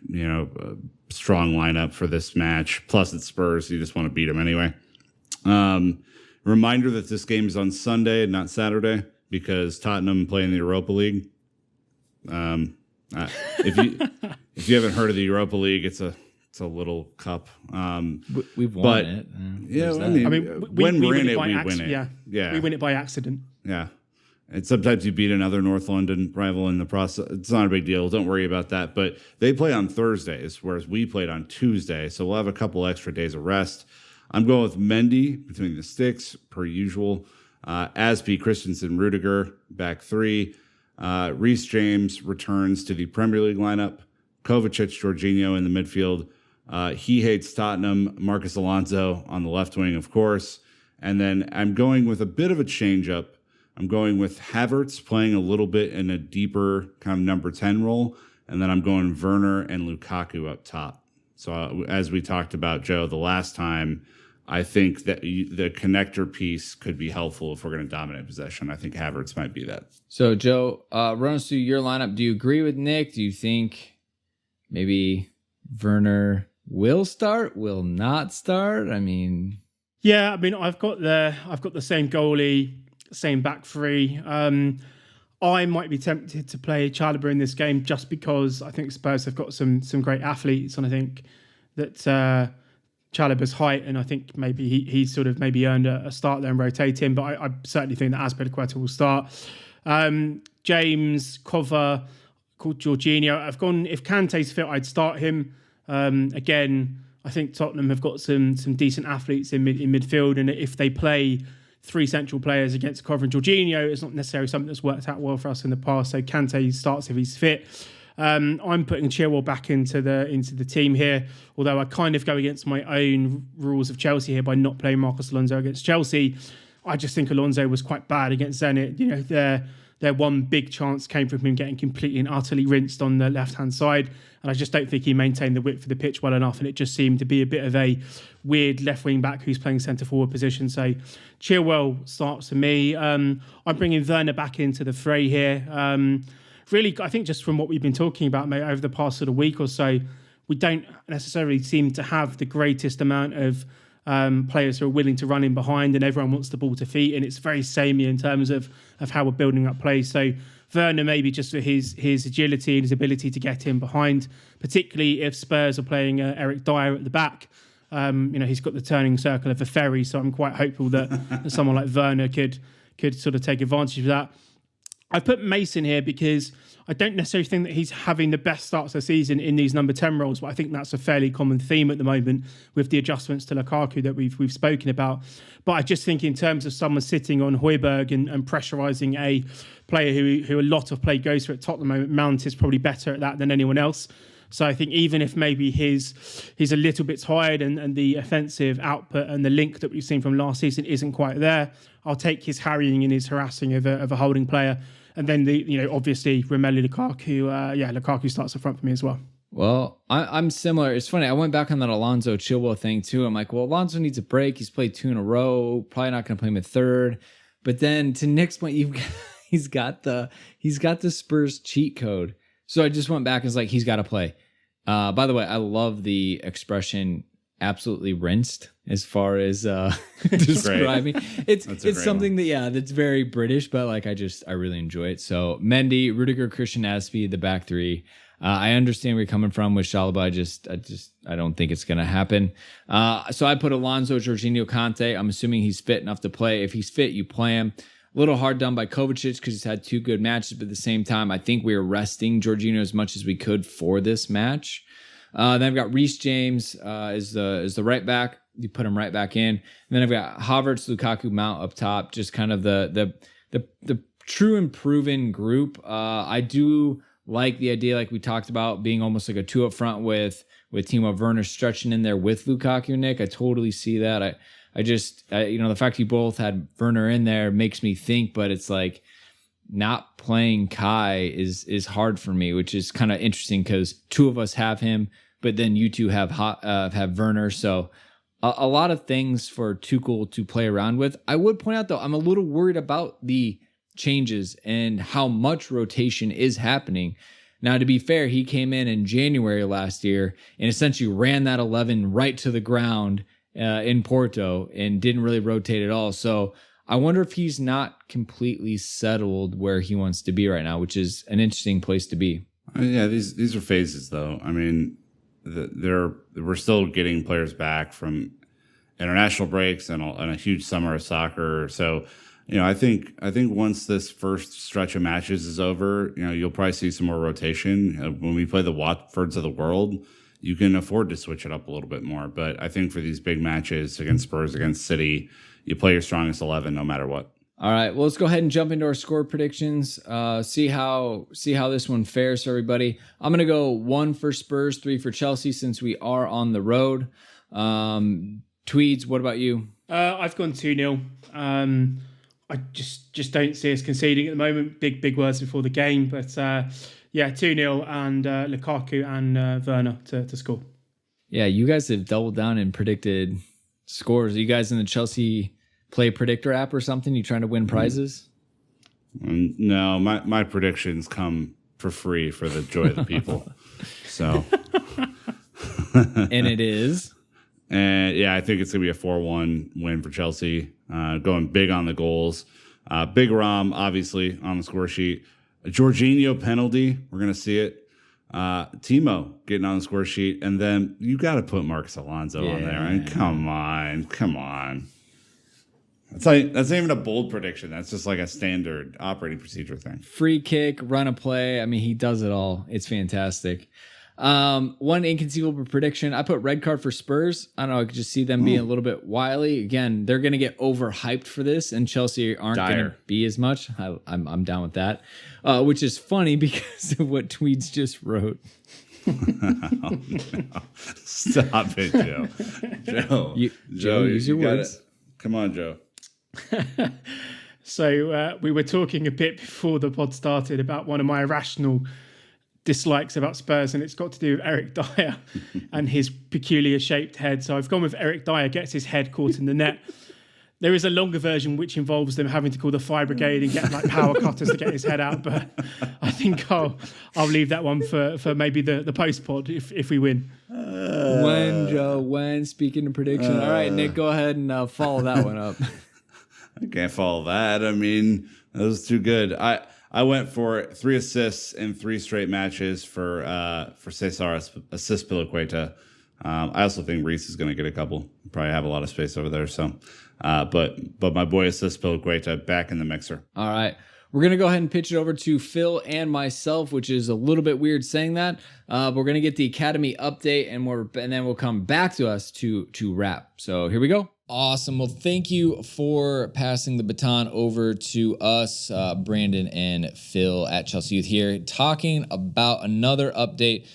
[SPEAKER 5] strong lineup for this match. Plus, it's Spurs. You just want to beat them anyway. Reminder that this game is on Sunday and not Saturday, because Tottenham play in the Europa League. If you haven't heard of the Europa League, it's a little cup.
[SPEAKER 4] We've won it.
[SPEAKER 5] Yeah,
[SPEAKER 6] when
[SPEAKER 5] we're in it,
[SPEAKER 6] we
[SPEAKER 5] win it.
[SPEAKER 6] Yeah, we win it by accident.
[SPEAKER 5] Yeah, and sometimes you beat another North London rival in the process. It's not a big deal. Don't worry about that. But they play on Thursdays, whereas we played on Tuesday, so we'll have a couple extra days of rest. I'm going with Mendy between the sticks, per usual. Aspi, Christensen, Rudiger, back three. Reece James returns to the Premier League lineup. Kovacic, Jorginho in the midfield. He hates Tottenham. Marcus Alonso on the left wing, of course. And then I'm going with a bit of a change-up. I'm going with Havertz playing a little bit in a deeper kind of number 10 role. And then I'm going Werner and Lukaku up top. So as we talked about, Joe, the last time, I think that the connector piece could be helpful if we're going to dominate possession. I think Havertz might be that.
[SPEAKER 4] So, Joe, run us through your lineup. Do you agree with Nick? Do you think maybe Werner will start, will not start? I mean,
[SPEAKER 6] I've got the same goalie. same back three. I might be tempted to play Chalobah in this game just because I think Spurs have got some great athletes, and I think that Chalobah's height, and I think maybe he's sort of maybe earned a start there and rotate him, but I certainly think that Azpilicueta will start. James, Cover, called Jorginho. I've gone, if Kante's fit, I'd start him. Again, I think Tottenham have got some decent athletes in midfield, and if they play three central players against Cover and Jorginho, it's not necessarily something that's worked out well for us in the past. So Kante starts if he's fit. I'm putting Chilwell back into the team here, although I kind of go against my own rules of Chelsea here by not playing Marcos Alonso against Chelsea. I just think Alonso was quite bad against Zenit. You know, their one big chance came from him getting completely and utterly rinsed on the left-hand side, and I just don't think he maintained the width of the pitch well enough, and it just seemed to be a bit of a weird left-wing back who's playing centre-forward position. So Chilwell starts for me. I'm bringing Werner back into the fray here. Really, I think just from what we've been talking about, mate, over the past sort of week or so, we don't necessarily seem to have the greatest amount of players who are willing to run in behind, and everyone wants the ball to feet, and it's very samey in terms of how we're building up play. So Werner, maybe just for his agility and his ability to get in behind, particularly if Spurs are playing Eric Dyer at the back. He's got the turning circle of a ferry, so I'm quite hopeful that someone like Werner could sort of take advantage of that. I've put Mason here because I don't necessarily think that he's having the best starts of the season in these number 10 roles, but I think that's a fairly common theme at the moment with the adjustments to Lukaku that we've spoken about. But I just think in terms of someone sitting on Højbjerg and pressurising a player who a lot of play goes for at Tottenham, Mount is probably better at that than anyone else. So I think even if maybe he's a little bit tired and the offensive output and the link that we've seen from last season isn't quite there, I'll take his harrying and his harassing of a holding player. And then obviously Romelu Lukaku, Lukaku starts up front for me as well.
[SPEAKER 4] Well, I'm similar. It's funny. I went back on that Alonso Chilwell thing too. I'm like, well, Alonso needs a break. He's played 2 in a row. Probably not going to play him a third. But then to Nick's point, he's got the Spurs cheat code. So I just went back and was like, he's got to play. By the way, I love the expression absolutely rinsed as far as describing. It's something that that's very British, but like I really enjoy it. So Mendy, Rudiger, Christian Aspie, the back three. I understand where you're coming from with Chalobah. I don't think it's gonna happen. So I put Alonso, Jorginho, Kante. I'm assuming he's fit enough to play. If he's fit, you play him. A little hard done by Kovacic because he's had 2 good matches, but at the same time, I think we were resting Jorginho as much as we could for this match. Then I've got Reece James as the right back. You put him right back in. And then I've got Havertz, Lukaku, Mount up top. Just kind of the true and proven group. I do like the idea, like we talked about, being almost like a 2 up front with Timo Werner stretching in there with Lukaku. Nick, I totally see that. The fact you both had Werner in there makes me think, but it's like not playing Kai is hard for me, which is kind of interesting because 2 of us have him, but then you 2 have Werner. So a lot of things for Tuchel to play around with. I would point out though, I'm a little worried about the changes and how much rotation is happening. Now, to be fair, he came in January last year and essentially ran that 11 right to the ground in Porto and didn't really rotate at all. So I wonder if he's not completely settled where he wants to be right now, which is an interesting place to be.
[SPEAKER 5] Yeah, these are phases, though. I mean, we're still getting players back from international breaks and a huge summer of soccer. So, I think once this first stretch of matches is over, you'll probably see some more rotation. When we play the Watfords of the world, you can afford to switch it up a little bit more. But I think for these big matches against Spurs, against City, you play your strongest 11 no matter what.
[SPEAKER 4] All right, well, let's go ahead and jump into our score predictions. See how this one fares for everybody. I'm going to go 1 for Spurs, 3 for Chelsea since we are on the road. Tweeds, what about you?
[SPEAKER 6] I've gone 2-0. I just don't see us conceding at the moment. Big words before the game, but 2-0 and Lukaku and Werner to score.
[SPEAKER 4] Yeah, you guys have doubled down and predicted scores. Are you guys in the Chelsea Play Predictor app or something? You trying to win prizes?
[SPEAKER 5] No, my predictions come for free for the joy of the people. So,
[SPEAKER 4] and it is.
[SPEAKER 5] And I think it's gonna be a 4-1 win for Chelsea. Going big on the goals. Big Rom, obviously, on the score sheet. A Jorginho penalty. We're going to see it. Timo getting on the score sheet. And then you got to put Marcus Alonso on there. I mean, come on. That's not even a bold prediction. That's just like a standard operating procedure thing.
[SPEAKER 4] Free kick, run a play. I mean, he does it all. It's fantastic. One inconceivable prediction. I put red card for Spurs. I don't know. I could just see them being a little bit wily. Again, they're going to get overhyped for this, and Chelsea aren't going to be as much. I'm down with that, which is funny because of what Tweeds just wrote.
[SPEAKER 5] Oh, no. Stop it, Joe. Joe,
[SPEAKER 4] use your words.
[SPEAKER 5] Come on, Joe.
[SPEAKER 6] So we were talking a bit before the pod started about one of my irrational dislikes about Spurs, and it's got to do with Eric Dyer and his peculiar shaped head. So I've gone with Eric Dyer gets his head caught in the net. There is a longer version which involves them having to call the fire brigade and get like power cutters to get his head out. But I think I'll leave that one for maybe the post pod if we win.
[SPEAKER 4] When speaking of prediction. All right, Nick, go ahead and follow that one up.
[SPEAKER 5] I can't follow that. I mean, that was too good. I went for 3 assists in 3 straight matches for Cesar Azpilicueta. I also think Reece is going to get a couple. Probably have a lot of space over there. So, but my boy Azpilicueta back in the mixer.
[SPEAKER 4] All right. We're going to go ahead and pitch it over to Phil and myself, which is a little bit weird saying that. But we're going to get the Academy update, and then we'll come back to us to wrap. So here we go. Awesome. Well, thank you for passing the baton over to us, Brandon and Phil at Chelsea Youth here, talking about another update.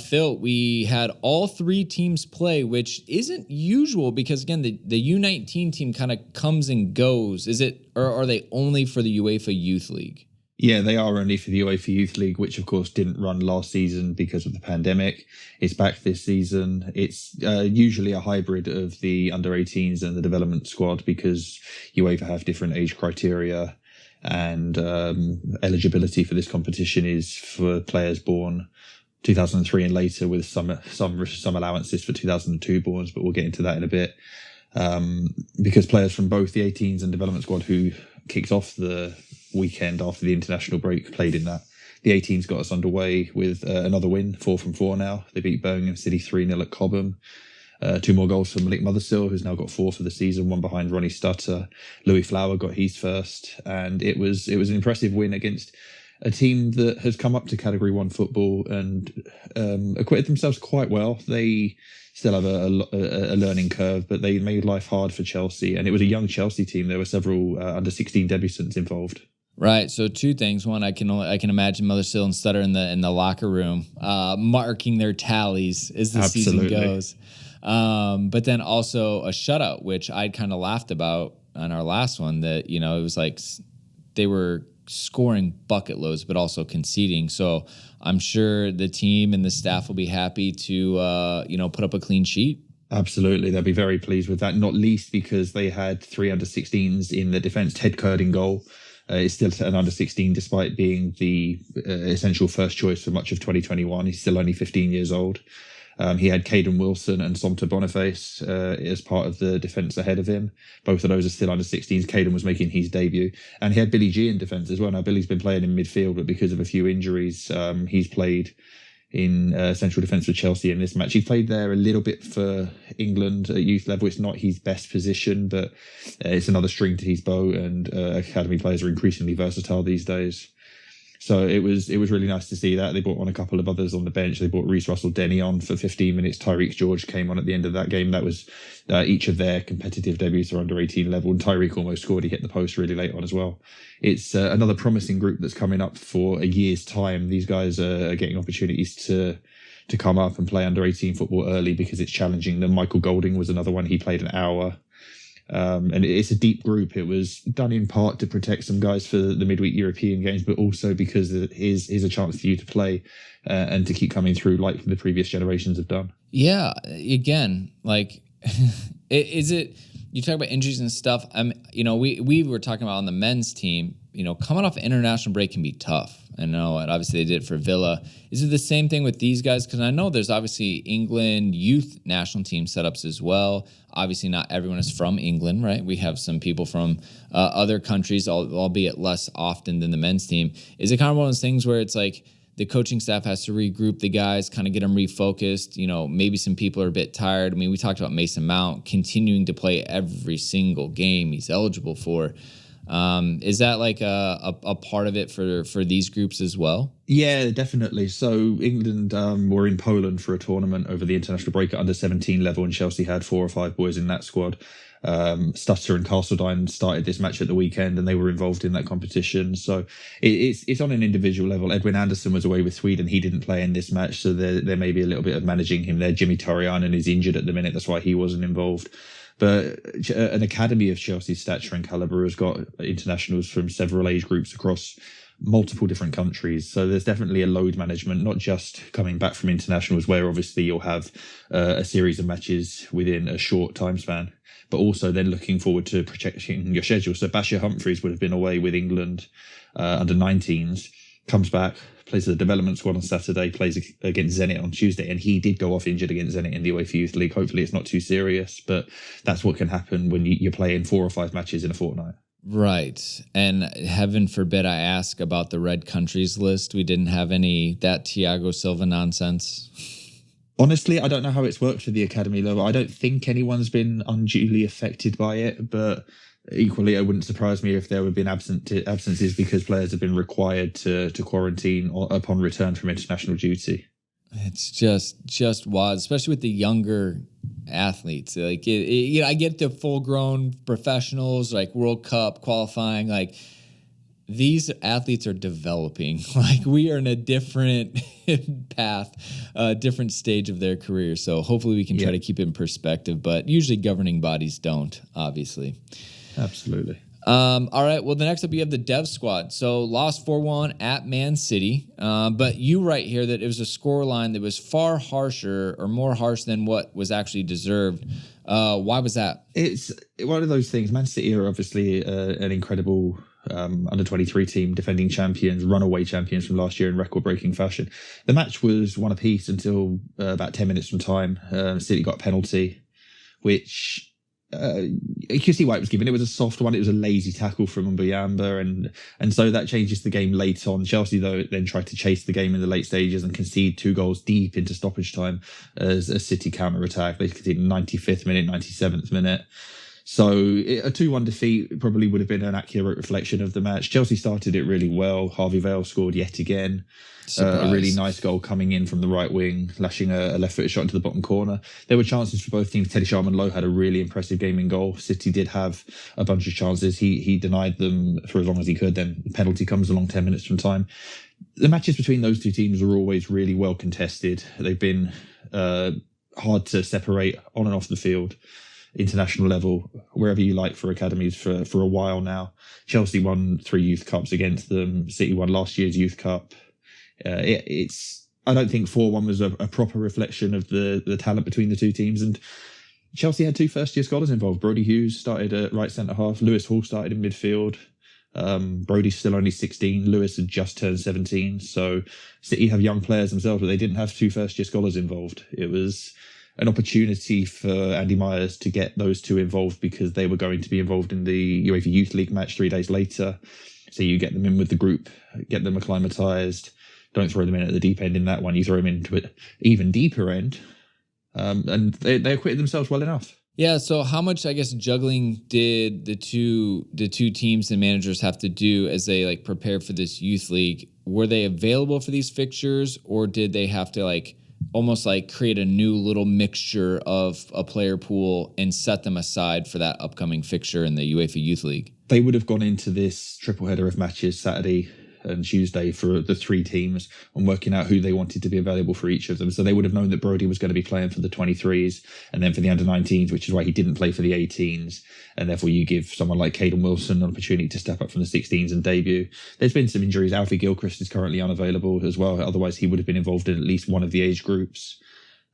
[SPEAKER 4] Phil, we had all 3 teams play, which isn't usual because, again, the U19 team kind of comes and goes. Is it, or are they only for the UEFA Youth League?
[SPEAKER 1] Yeah, they are only for the UEFA Youth League, which of course didn't run last season because of the pandemic. It's back this season. It's usually a hybrid of the under-18s and the development squad because UEFA have different age criteria, and eligibility for this competition is for players born 2003 and later, with some allowances for 2002 borns, but we'll get into that in a bit. Because players from both the 18s and development squad who kicked off the weekend after the international break played in that. The 18s got us underway with another win, 4 from 4 now. They beat Birmingham City 3-0 at Cobham. 2 more goals from Malik Mothersill, who's now got 4 for the season, 1 behind Ronnie Stutter. Louis Flower got his first, and it was an impressive win against a team that has come up to Category 1 football and acquitted themselves quite well. They still have a learning curve, but they made life hard for Chelsea, and it was a young Chelsea team. There were several under-16 debutants involved.
[SPEAKER 4] Right. So 2 things. One, I can imagine Mothersill and Stutter in the locker room, marking their tallies as the season goes. But then also a shutout, which I'd kind of laughed about on our last one. That it was like they were scoring bucket loads, but also conceding. So I'm sure the team and the staff will be happy to put up a clean sheet.
[SPEAKER 1] Absolutely. They'll be very pleased with that, not least because they had 3 under-16s in the defence. Ted Curd in goal. Is still an under-16 despite being the essential first choice for much of 2021. He's still only 15 years old. He had Caden Wilson and Somta Boniface as part of the defence ahead of him. Both of those are still under-16s. Caden was making his debut. And he had Billy G in defence as well. Now, Billy's been playing in midfield, but because of a few injuries, he's played in central defence for Chelsea in this match. He played there a little bit for England at youth level. It's not his best position, but it's another string to his bow, and academy players are increasingly versatile these days. So it was really nice to see that. They brought on a couple of others on the bench. They brought Reece Russell-Denny on for 15 minutes. Tyreek George came on at the end of that game. That was each of their competitive debuts are under 18 level. And Tyreek almost scored. He hit the post really late on as well. It's another promising group that's coming up for a year's time. These guys are getting opportunities to come up and play under 18 football early because it's challenging them. Michael Golding was another one. He played an hour. And it's a deep group. It was done in part to protect some guys for the midweek European games, but also because it is a chance for you to play and to keep coming through like the previous generations have done.
[SPEAKER 4] Yeah. Again, like, is it, You talk about injuries and stuff. We were talking about on the men's team, coming off an international break can be tough. I know, and obviously they did it for Villa. Is it the same thing with these guys? Because I know there's obviously England youth national team setups as well. Obviously not everyone is from England, right? We have some people from other countries, albeit less often than the men's team. Is it kind of one of those things where it's like the coaching staff has to regroup the guys, kind of get them refocused? Maybe some people are a bit tired. I mean, we talked about Mason Mount continuing to play every single game he's eligible for. Is that like a part of it for these groups as well?
[SPEAKER 1] Yeah, definitely. So England were in Poland for a tournament over the international break at under 17 level, and Chelsea had 4 or 5 boys in that squad. Stutter and Castledine started this match at the weekend, and they were involved in that competition. So it's on an individual level. Edwin Anderson was away with Sweden. He didn't play in this match, so there may be a little bit of managing him there. Jimmy Torianen is injured at the minute. That's why he wasn't involved. But an academy of Chelsea's stature and calibre has got internationals from several age groups across multiple different countries. So there's definitely a load management, not just coming back from internationals where obviously you'll have a series of matches within a short time span, but also then looking forward to protecting your schedule. So Bashir Humphreys would have been away with England under 19s, comes back, plays the development squad on Saturday, plays against Zenit on Tuesday, and he did go off injured against Zenit in the UEFA Youth League. Hopefully it's not too serious, but that's what can happen when you're playing 4 or 5 matches in a fortnight.
[SPEAKER 4] Right. And heaven forbid I ask about the red countries list. We didn't have that Thiago Silva nonsense.
[SPEAKER 1] Honestly, I don't know how it's worked for the academy level. I don't think anyone's been unduly affected by it, but equally, it wouldn't surprise me if there would have been absences because players have been required to quarantine upon return from international duty.
[SPEAKER 4] It's just wild, especially with the younger athletes. Like, I get the full-grown professionals, like World Cup qualifying. Like, these athletes are developing. Like, we are in a different path, a different stage of their career. So hopefully we can try to keep it in perspective. But usually governing bodies don't, obviously.
[SPEAKER 1] Absolutely.
[SPEAKER 4] All right. Well, the next up, you have the Dev squad. So lost 4-1 at Man City. But you write here that it was a scoreline that was far harsher or more harsh than what was actually deserved. Why was that?
[SPEAKER 1] It's one of those things. Man City are obviously an incredible under-23 team, defending champions, runaway champions from last year in record-breaking fashion. The match was one apiece until about 10 minutes from time. City got a penalty, which... you can see why it was given. It was a soft one. It was a lazy tackle from Mbuyamba, and so that changes the game late on. Chelsea, though, then tried to chase the game in the late stages and concede 2 goals deep into stoppage time as a City counter-attack. They conceded 95th minute, 97th minute. So a 2-1 defeat probably would have been an accurate reflection of the match. Chelsea started it really well. Harvey Vale scored yet again. A really nice goal coming in from the right wing, lashing a left-footed shot into the bottom corner. There were chances for both teams. Teddy Sharman-Lowe had a really impressive game in goal. City did have a bunch of chances. He denied them for as long as he could. Then the penalty comes along 10 minutes from time. The matches between those two teams are always really well contested. They've been hard to separate on and off the field. International level, wherever you like, for academies for a while now. Chelsea won 3 youth cups against them. City won last year's youth cup. I don't think 4-1 was a proper reflection of the talent between the two teams. And Chelsea had 2 first-year scholars involved. Brody Hughes started at right centre-half. Lewis Hall started in midfield. Brody's still only 16. Lewis had just turned 17. So City have young players themselves, but they didn't have 2 first-year scholars involved. It was an opportunity for Andy Myers to get those 2 involved because they were going to be involved in the UEFA Youth League match 3 days later. So you get them in with the group, get them acclimatised. Don't throw them in at the deep end in that one. You throw them into an even deeper end. And they acquitted themselves well enough.
[SPEAKER 4] Yeah, so how much, I guess, juggling did the two teams and managers have to do as they prepare for this youth league? Were they available for these fixtures, or did they have to almost create a new little mixture of a player pool and set them aside for that upcoming fixture in the UEFA Youth League?
[SPEAKER 1] They would have gone into this triple header of matches Saturday and Tuesday for the 3 teams and working out who they wanted to be available for each of them. So they would have known that Brody was going to be playing for the 23s and then for the under-19s, which is why he didn't play for the 18s. And therefore you give someone like Caden Wilson an opportunity to step up from the 16s and debut. There's been some injuries. Alfie Gilchrist is currently unavailable as well. Otherwise he would have been involved in at least one of the age groups.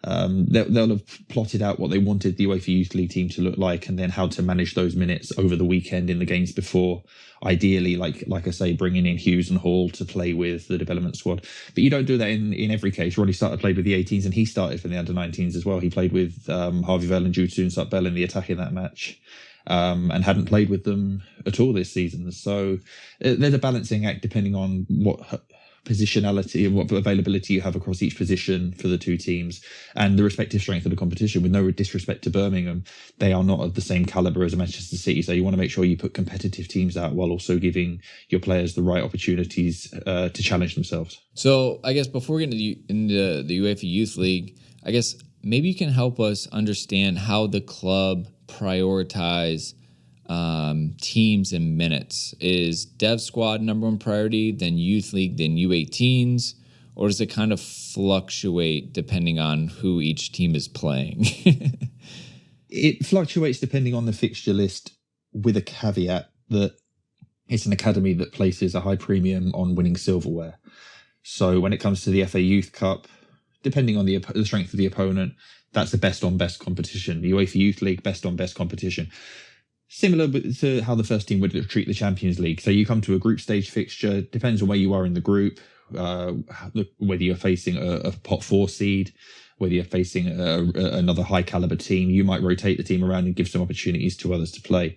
[SPEAKER 1] They'll have plotted out what they wanted the UEFA Youth League team to look like, and then how to manage those minutes over the weekend in the games before. Ideally, like I say, bringing in Hughes and Hall to play with the development squad. But you don't do that in every case. Ronnie Starter played with the 18s, and he started for the under-19s as well. He played with Harvey Vale and Jude Soon-Sut-Bell in the attack in that match, and hadn't played with them at all this season. So there's a balancing act depending on what positionality and what availability you have across each position for the two teams and the respective strength of the competition. With no disrespect to Birmingham, they are not of the same calibre as a Manchester City, so you want to make sure you put competitive teams out while also giving your players the right opportunities to challenge themselves.
[SPEAKER 4] So I guess before we get into the UEFA Youth League, I guess maybe you can help us understand how the club prioritize teams and minutes. Is Dev Squad number one priority, then Youth League, then U18s, or does it kind of fluctuate depending on who each team is playing?
[SPEAKER 1] It fluctuates depending on the fixture list, with a caveat that it's an academy that places a high premium on winning silverware. So when it comes to the FA Youth Cup, depending on the strength of the opponent, that's the best on best competition. The UEFA Youth League, best on best competition. Similar to how the first team would treat the Champions League. So you come to a group stage fixture, depends on where you are in the group, whether you're facing a pot 4 seed, whether you're facing another high caliber team. You might rotate the team around and give some opportunities to others to play.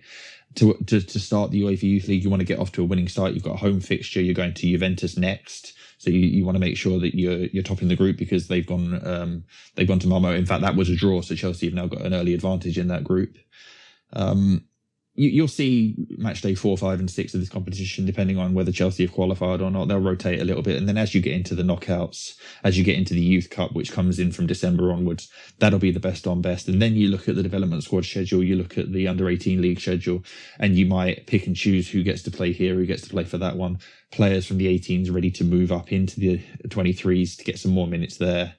[SPEAKER 1] To start the UEFA Youth League, you want to get off to a winning start. You've got a home fixture. You're going to Juventus next. So you want to make sure that you're topping the group because they've gone to Malmo. In fact, that was a draw, so Chelsea have now got an early advantage in that group. You'll see match day 4, 5, and 6 of this competition, depending on whether Chelsea have qualified or not. They'll rotate a little bit. And then as you get into the knockouts, as you get into the Youth Cup, which comes in from December onwards, that'll be the best on best. And then you look at the development squad schedule, you look at the under-18 league schedule, and you might pick and choose who gets to play here, who gets to play for that one. Players from the 18s ready to move up into the 23s to get some more minutes there.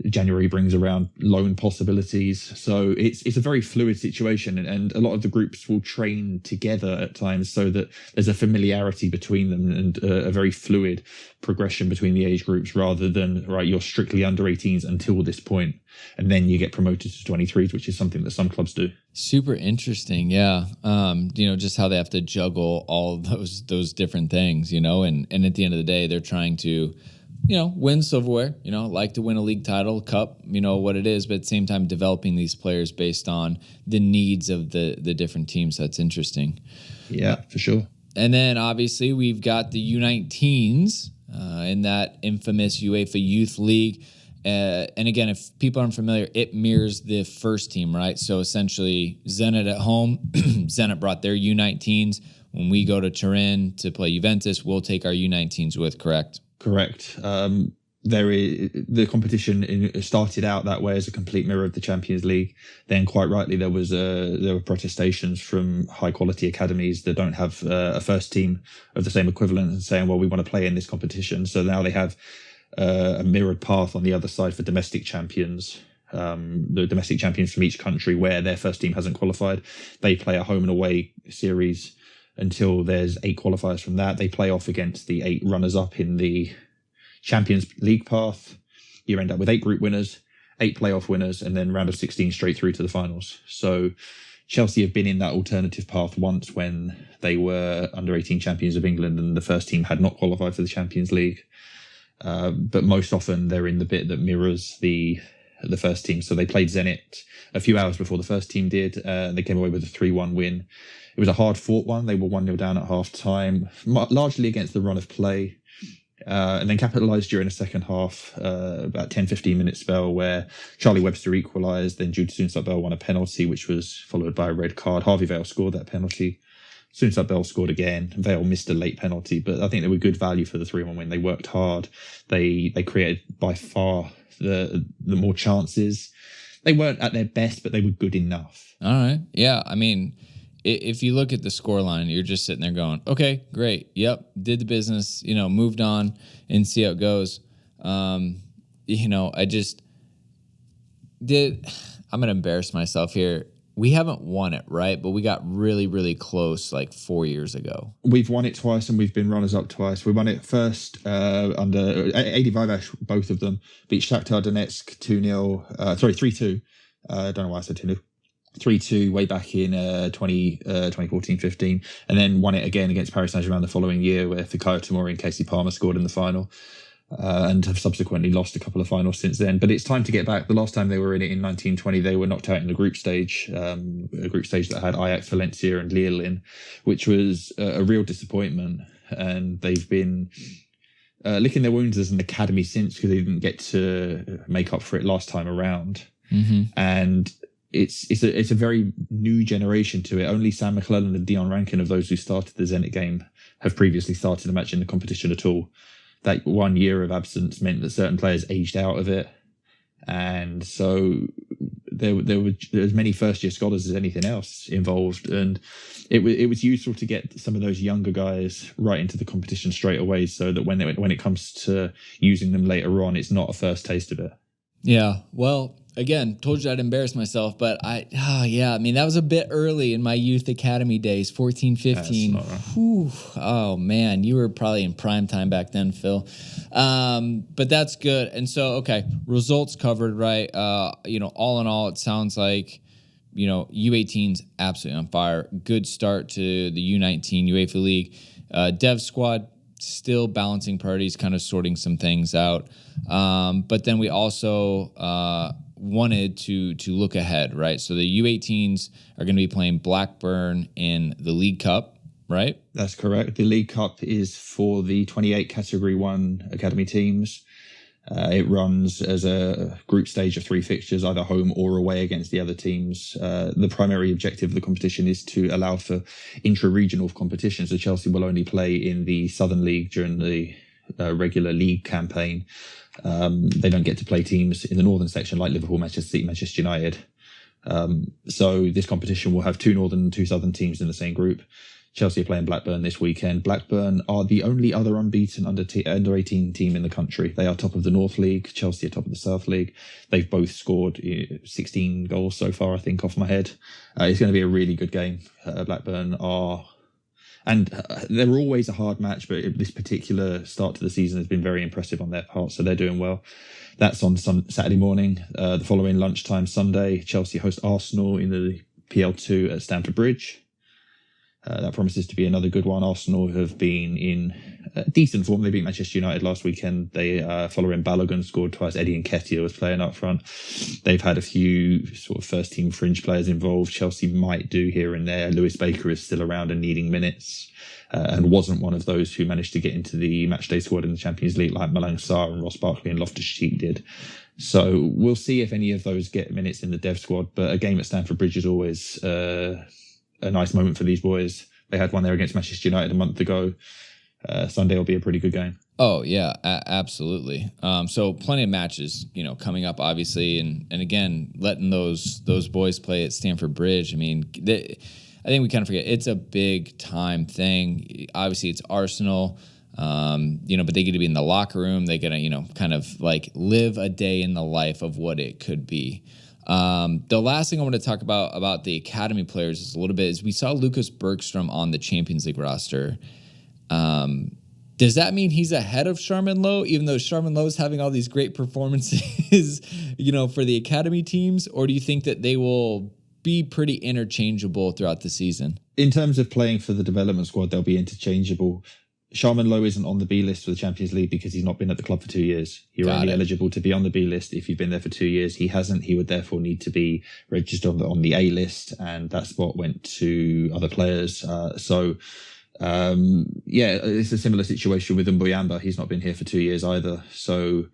[SPEAKER 1] January brings around loan possibilities. So it's a very fluid situation, and a lot of the groups will train together at times so that there's a familiarity between them and a very fluid progression between the age groups, rather than, right, you're strictly under 18s until this point and then you get promoted to 23s, which is something that some clubs do.
[SPEAKER 4] Super interesting. Yeah. Just how they have to juggle all those different things, and at the end of the day, they're trying to win silverware, like to win a league title, cup, what it is, but at the same time developing these players based on the needs of the different teams. That's interesting.
[SPEAKER 1] Yeah, for sure.
[SPEAKER 4] And then obviously we've got the U19s in that infamous UEFA Youth League. And again, if people aren't familiar, it mirrors the first team, right? So essentially Zenit at home, Zenit brought their U19s. When we go to Turin to play Juventus, we'll take our U19s with, correct?
[SPEAKER 1] Correct. The competition started out that way as a complete mirror of the Champions League. Then, quite rightly, there were protestations from high quality academies that don't have a first team of the same equivalent, and saying, well, we want to play in this competition. So now they have a mirrored path on the other side for domestic champions. The domestic champions from each country where their first team hasn't qualified, they play a home and away series until there's 8 qualifiers from that. They play off against the 8 runners-up in the Champions League path. You end up with 8 group winners, 8 playoff winners, and then round of 16 straight through to the finals. So Chelsea have been in that alternative path once when they were under-18 champions of England and the first team had not qualified for the Champions League. But most often they're in the bit that mirrors the first team. So they played Zenit a few hours before the first team did. They came away with a 3-1 win. It was a hard-fought one. They were 1-0 down at half-time, largely against the run of play, and then capitalised during the second half, about 10-15 minute spell where Charlie Webster equalised, then Jude Soon-Sut-Bell won a penalty, which was followed by a red card. Harvey Vale scored that penalty. Soon-Sut-Bell scored again. Vale missed a late penalty, but I think they were good value for the 3-1 win. They worked hard. They created by far the more chances. They weren't at their best, but they were good enough.
[SPEAKER 4] All right. Yeah. I mein, if you look at the scoreline, you're just sitting there going, okay, great. Yep. Did the business, moved on and see how it goes. I just did. I'm going to embarrass myself here. we haven't won it, right? But we got really, really close like 4 years ago.
[SPEAKER 1] We've won it twice and we've been runners-up twice. We won it first under Adi Vivash, both of them. Beat Shakhtar Donetsk 3-2. I don't know why I said 2-0. 3-2 way back in 2014-15, and then won it again against Paris Saint-Germain the following year, where Fikayo Tomori and Casey Palmer scored in the final, and have subsequently lost a couple of finals since then. But it's time to get back. The last time they were in it in 1920, they were knocked out in the group stage, a group stage that had Ajax, Valencia and Lille in, which was a real disappointment. And they've been licking their wounds as an academy since, because they didn't get to make up for it last time around. And it's a very new generation to it. Only Sam McClellan and Dion Rankin, of those who started the Zenit game, have previously started a match in the competition at all. That 1 year of absence meant that certain players aged out of it, and so there were as many first year scholars as anything else involved, and it was useful to get some of those younger guys right into the competition straight away, so that when it comes to using them later on, it's not a first taste of it.
[SPEAKER 4] Yeah, well, again, told you I'd embarrass myself, but I mean, that was a bit early in my youth academy days, 14, 15.
[SPEAKER 1] That's not right.
[SPEAKER 4] Whew. Oh, man, you were probably in prime time back then, Phil. But that's good. And so, okay, results covered, right? All in all, it sounds like, U18's absolutely on fire. Good start to the U19 UEFA League. Dev squad, still balancing priorities, kind of sorting some things out. But then we also wanted to look ahead, right? So the U18s are going to be playing Blackburn in the League Cup, right?
[SPEAKER 1] That's correct. The League Cup is for the 28 Category 1 academy teams. It runs as a group stage of 3 fixtures, either home or away against the other teams. The primary objective of the competition is to allow for intra-regional competition. So Chelsea will only play in the Southern League during the regular league campaign. They don't get to play teams in the northern section like Liverpool, Manchester City, Manchester United. So this competition will have 2 northern and 2 southern teams in the same group. Chelsea are playing Blackburn this weekend. Blackburn are the only other unbeaten under 18 team in the country. They are top of the North League. Chelsea are top of the South League. They've both scored 16 goals so far, I think, off my head. It's going to be a really good game. Blackburn are... And they're always a hard match, but this particular start to the season has been very impressive on their part, so they're doing well. That's on Saturday morning. The following lunchtime Sunday, Chelsea host Arsenal in the PL2 at Stamford Bridge. That promises to be another good one. Arsenal have been in decent form. They beat Manchester United last weekend. They, following Balogun, scored twice. Eddie Nketiah was playing up front. They've had a few sort of first-team fringe players involved. Chelsea might do here and there. Lewis Baker is still around and needing minutes, and wasn't one of those who managed to get into the matchday squad in the Champions League like Malang Sarr and Ross Barkley and Loftus-Cheek did. So we'll see if any of those get minutes in the dev squad. But a game at Stamford Bridge is always... a nice moment for these boys. They had one there against Manchester United a month ago. Sunday will be a pretty good game.
[SPEAKER 4] Oh, yeah, absolutely. So plenty of matches, coming up, obviously. And again, letting those boys play at Stamford Bridge. I mean, I think we kind of forget it's a big time thing. Obviously, it's Arsenal, but they get to be in the locker room. They get to, kind of like live a day in the life of what it could be. The last thing I want to talk about the academy players is a little bit is we saw Lucas Bergstrom on the Champions League roster. Does that mean he's ahead of Sharman Lowe, even though Sharman Lowe is having all these great performances, for the academy teams? Or do you think that they will be pretty interchangeable throughout the season?
[SPEAKER 1] In terms of playing for the development squad, they'll be interchangeable. Sharman Lowe isn't on the B list for the Champions League because he's not been at the club for 2 years. You're only eligible to be on the B list if you've been there for 2 years. He hasn't. He would therefore need to be registered on the A list, and that spot went to other players. It's a similar situation with Mbuyamba. He's not been here for 2 years either, so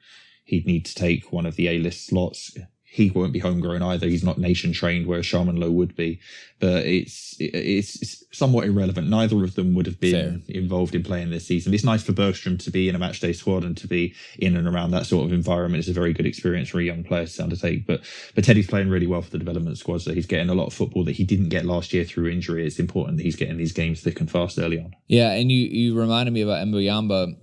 [SPEAKER 1] he'd need to take one of the A list slots. He won't be homegrown either. He's not nation trained, whereas Sharman Lowe would be. But it's somewhat irrelevant. Neither of them would have been involved in playing this season. It's nice for Bergstrom to be in a matchday squad and to be in and around that sort of environment. It's a very good experience for a young player to undertake. But Teddy's playing really well for the development squad, so he's getting a lot of football that he didn't get last year through injury. It's important that he's getting these games thick and fast early on.
[SPEAKER 4] Yeah, and you reminded me about Mbuyamba.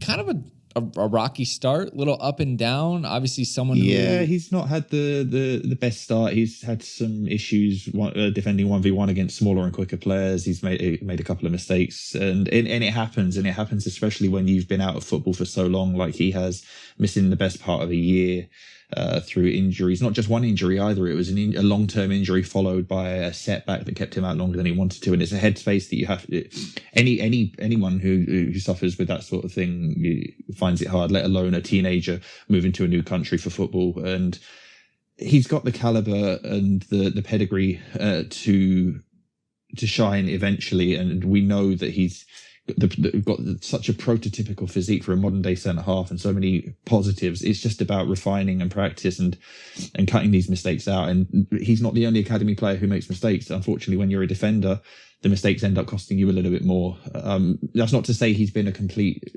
[SPEAKER 4] Kind of a rocky start, little up and down. Obviously, someone who...
[SPEAKER 1] he's not had the best start. He's had some issues defending 1v1 against smaller and quicker players. He's made a couple of mistakes, and it happens. And it happens especially when you've been out of football for so long, like he has, missing the best part of a year through injuries. Not just one injury either. It was a long-term injury followed by a setback that kept him out longer than he wanted to. And it's a headspace that you have. Anyone who suffers with that sort of thing finds it hard, let alone a teenager moving to a new country for football. And he's got the caliber and the pedigree to shine eventually. And we know that he's got such a prototypical physique for a modern day centre half and so many positives. It's just about refining and practice and cutting these mistakes out. And he's not the only academy player who makes mistakes. Unfortunately, when you're a defender, the mistakes end up costing you a little bit more. That's not to say he's been a complete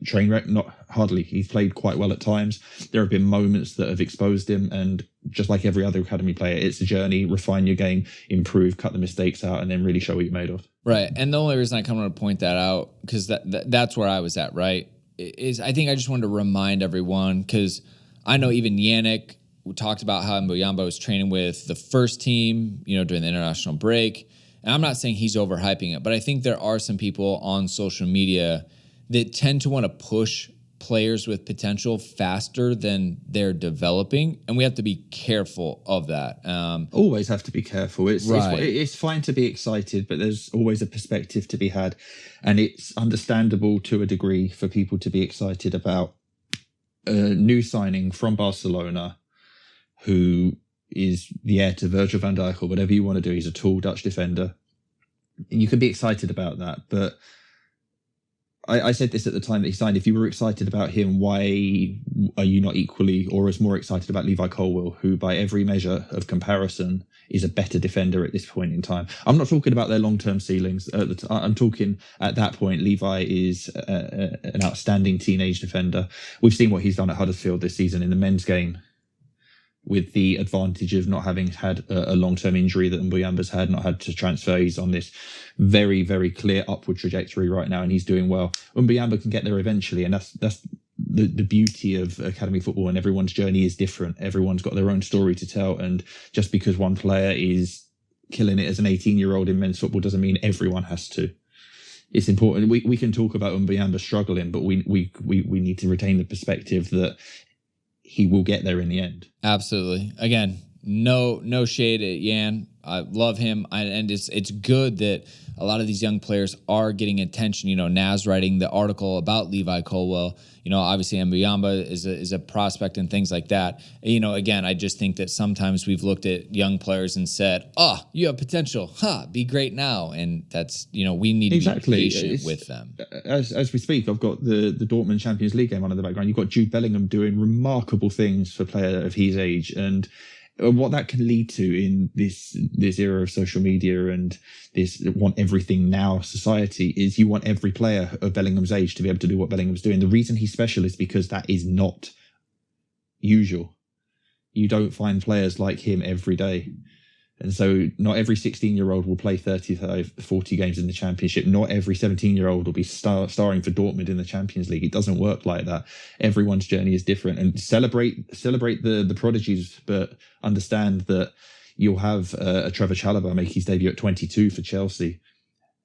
[SPEAKER 1] train wreck. Not hardly. He's played quite well at times. There have been moments that have exposed him, and just like every other academy player, it's a journey. Refine your game, improve, cut the mistakes out, and then really show what you're made of.
[SPEAKER 4] Right. And the only reason I kind of want to point that out, because that's where I was at, right, is I think I just wanted to remind everyone, because I know even Yannick talked about how Mbuyamba was training with the first team, during the international break. And I'm not saying he's overhyping it, but I think there are some people on social media that tend to want to push players with potential faster than they're developing, and we have to be careful of that.
[SPEAKER 1] Always have to be careful. It's fine to be excited, but there's always a perspective to be had, and it's understandable to a degree for people to be excited about a new signing from Barcelona who is the heir to Virgil van Dijk or whatever you want to do. He's a tall Dutch defender. You can be excited about that, but I said this at the time that he signed. If you were excited about him, why are you not equally or as more excited about Levi Colwill, who by every measure of comparison is a better defender at this point in time? I'm not talking about their long-term ceilings. I'm talking at that point, Levi is an outstanding teenage defender. We've seen what he's done at Huddersfield this season in the men's game, with the advantage of not having had a long-term injury that Mbuyamba's had, not had to transfer. He's on this very, very clear upward trajectory right now, and he's doing well. Mbuyamba can get there eventually, and that's the beauty of academy football, and everyone's journey is different. Everyone's got their own story to tell, and just because one player is killing it as an 18-year-old in men's football doesn't mean everyone has to. It's important. We can talk about Mbuyamba struggling, but we need to retain the perspective that he will get there in the end. Absolutely. Again, no shade at Yan. I love him, and it's good that a lot of these young players are getting attention. Naz writing the article about Levi Colwill. Obviously Mbuyamba is a prospect and things like that. Again, I just think that sometimes we've looked at young players and said, "Oh, you have potential. Be great now." And that's we need to be patient with them. As we speak, I've got the Dortmund Champions League game on in the background. You've got Jude Bellingham doing remarkable things for a player of his age, and what that can lead to in this era of social media and this want everything now society is you want every player of Bellingham's age to be able to do what Bellingham's doing. The reason he's special is because that is not usual. You don't find players like him every day. And so not every 16-year-old will play 35, 40 games in the Championship. Not every 17-year-old will be starring for Dortmund in the Champions League. It doesn't work like that. Everyone's journey is different. And celebrate the prodigies, but understand that you'll have a Trevor Chalobah make his debut at 22 for Chelsea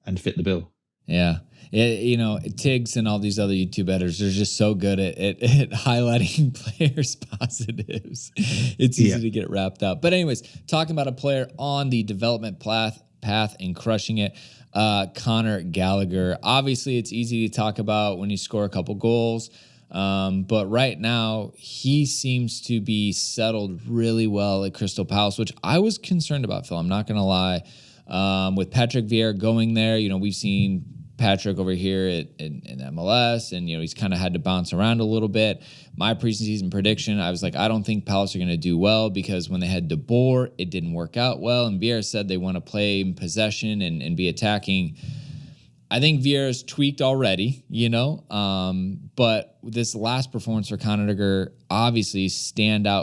[SPEAKER 1] and fit the bill. Yeah. Tiggs and all these other YouTube editors are just so good at highlighting players' positives. It's easy to get wrapped up. But anyways, talking about a player on the development path and crushing it, Conor Gallagher. Obviously, it's easy to talk about when you score a couple goals. But right now, he seems to be settled really well at Crystal Palace, which I was concerned about, Phil. I'm not going to lie. With Patrick Vieira going there, we've seen Patrick over here in MLS, and he's kind of had to bounce around a little bit. My preseason prediction, I was like, I don't think Palace are going to do well, because when they had De Boer, it didn't work out well, and Vieira said they want to play in possession and be attacking.
[SPEAKER 4] I think Vieira's tweaked already, but this last performance for Conor Gallagher obviously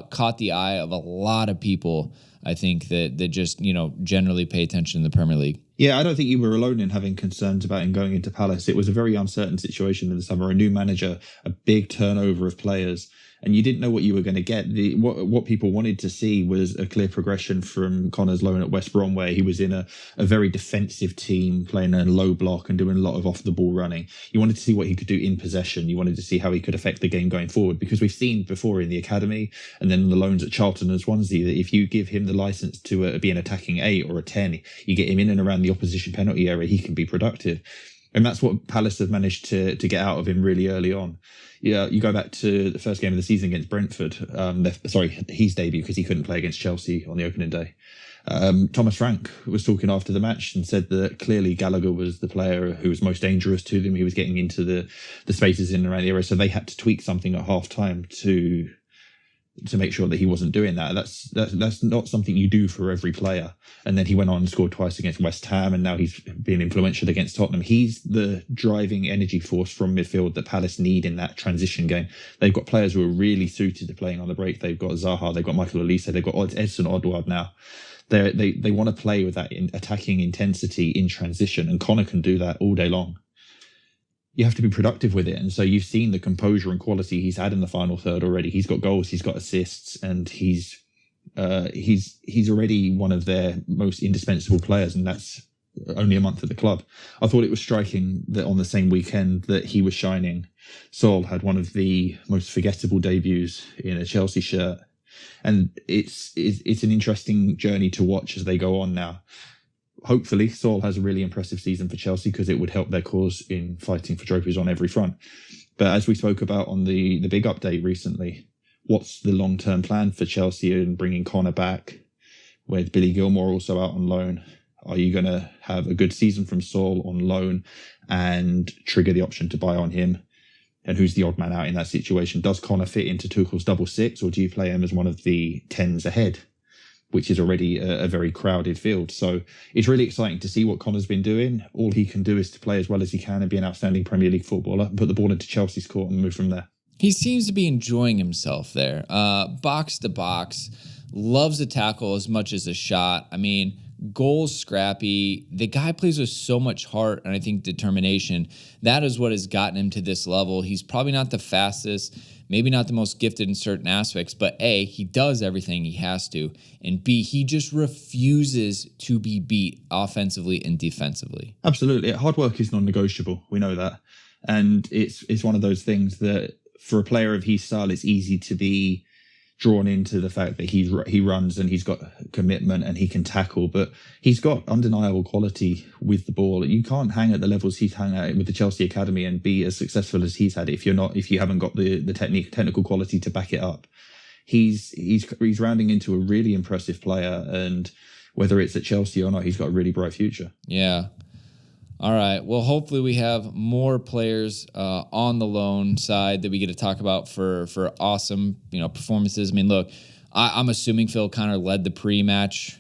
[SPEAKER 4] caught the eye of a lot of people. I think that just, generally pay attention in the Premier League.
[SPEAKER 1] Yeah, I don't think you were alone in having concerns about him going into Palace. It was a very uncertain situation in the summer, a new manager, a big turnover of players, and you didn't know what you were going to get. What people wanted to see was a clear progression from Connor's loan at West Brom, where he was in a very defensive team, playing a low block and doing a lot of off-the-ball running. You wanted to see what he could do in possession. You wanted to see how he could affect the game going forward, because we've seen before in the academy and then the loans at Charlton and Swansea that if you give him the license to be an attacking 8 or a 10, you get him in and around the opposition penalty area, he can be productive. And that's what Palace have managed to get out of him really early on. Yeah, you go back to the first game of the season against Brentford. His debut, because he couldn't play against Chelsea on the opening day. Thomas Frank was talking after the match and said that clearly Gallagher was the player who was most dangerous to them. He was getting into the spaces in and around the area, so they had to tweak something at half time to make sure that he wasn't doing that. That's not something you do for every player. And then he went on and scored twice against West Ham, and now he's been influential against Tottenham. He's the driving energy force from midfield that Palace need in that transition game. They've got players who are really suited to playing on the break. They've got Zaha, they've got Michael Olise, they've got Edson Odward now. They want to play with that attacking intensity in transition, and Conor can do that all day long. You have to be productive with it. And so you've seen the composure and quality he's had in the final third already. He's got goals, he's got assists, and he's already one of their most indispensable players, and that's only a month at the club. I thought it was striking that on the same weekend that he was shining, Sol had one of the most forgettable debuts in a Chelsea shirt. And it's an interesting journey to watch as they go on now. Hopefully, Sol has a really impressive season for Chelsea, because it would help their cause in fighting for trophies on every front. But as we spoke about on the big update recently, what's the long-term plan for Chelsea in bringing Conor back, with Billy Gilmore also out on loan? Are you going to have a good season from Sol on loan and trigger the option to buy on him? And who's the odd man out in that situation? Does Conor fit into Tuchel's double six, or do you play him as one of the 10s ahead, which is already a very crowded field? So it's really exciting to see what Conor's been doing. All he can do is to play as well as he can and be an outstanding Premier League footballer, put the ball into Chelsea's court and move from there.
[SPEAKER 4] He seems to be enjoying himself there. Box to box, loves a tackle as much as a shot. I mean, goals scrappy. The guy plays with so much heart and I think determination. That is what has gotten him to this level. He's probably not the fastest, maybe not the most gifted in certain aspects, but A, he does everything he has to, and B, he just refuses to be beat offensively and defensively.
[SPEAKER 1] Absolutely. Hard work is non-negotiable. We know that. And it's one of those things that for a player of his style, it's easy to be drawn into the fact that he runs and he's got commitment and he can tackle, but he's got undeniable quality with the ball. You can't hang at the levels he's hung at with the Chelsea Academy and be as successful as he's had if you haven't got the technical quality to back it up. He's rounding into a really impressive player, and whether it's at Chelsea or not, he's got a really bright future.
[SPEAKER 4] Yeah. All right. Well, hopefully we have more players on the loan side that we get to talk about for awesome, performances. I mean, look, I'm assuming Phil Connor led the pre-match,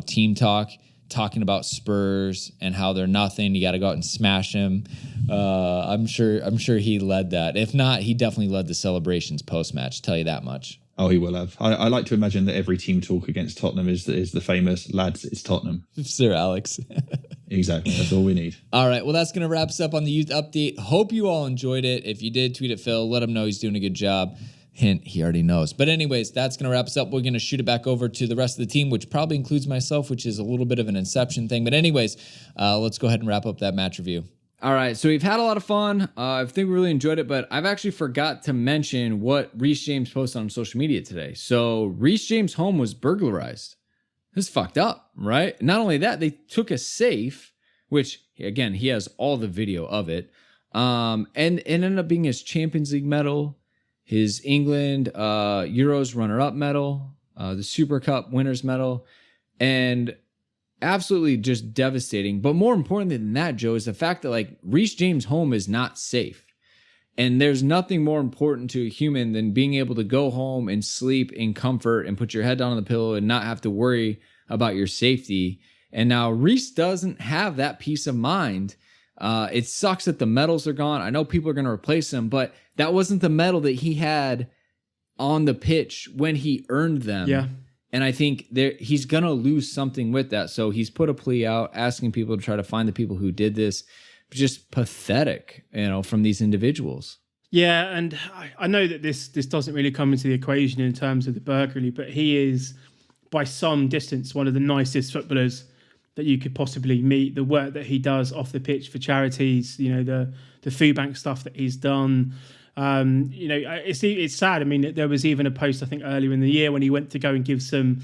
[SPEAKER 4] team talking about Spurs and how they're nothing. You got to go out and smash them. I'm sure he led that. If not, he definitely led the celebrations post-match. Tell you that much.
[SPEAKER 1] Oh, he will have. I like to imagine that every team talk against Tottenham is the famous lads. It's Tottenham.
[SPEAKER 4] Sir Alex.
[SPEAKER 1] Exactly. That's all we need.
[SPEAKER 4] All right. Well, that's going to wrap us up on the youth update. Hope you all enjoyed it. If you did, tweet at Phil. Let him know he's doing a good job. Hint, he already knows. But anyways, that's going to wrap us up. We're going to shoot it back over to the rest of the team, which probably includes myself, which is a little bit of an inception thing. But anyways, let's go ahead and wrap up that match review. All right, so we've had a lot of fun. I think we really enjoyed it, but I've actually forgot to mention what Reece James posted on social media today. So Reece James' home was burglarized. This is fucked up, right? Not only that, they took a safe, which, again, he has all the video of it, and it ended up being his Champions League medal, his England Euros runner-up medal, the Super Cup winners medal, and absolutely just devastating. But more importantly than that, Joe, is the fact that Reece James' home is not safe. And there's nothing more important to a human than being able to go home and sleep in comfort and put your head down on the pillow and not have to worry about your safety. And now Reece doesn't have that peace of mind It sucks that the medals are gone. I know people are going to replace them, but that wasn't the medal that he had on the pitch when he earned them.
[SPEAKER 6] Yeah.
[SPEAKER 4] And I think he's going to lose something with that. So he's put a plea out asking people to try to find the people who did this. Just pathetic, from these individuals.
[SPEAKER 6] Yeah, and I know that this doesn't really come into the equation in terms of the burglary, but he is, by some distance, one of the nicest footballers that you could possibly meet. The work that he does off the pitch for charities, the food bank stuff that he's done. It's sad. I mean, there was even a post, I think, earlier in the year when he went to go and give some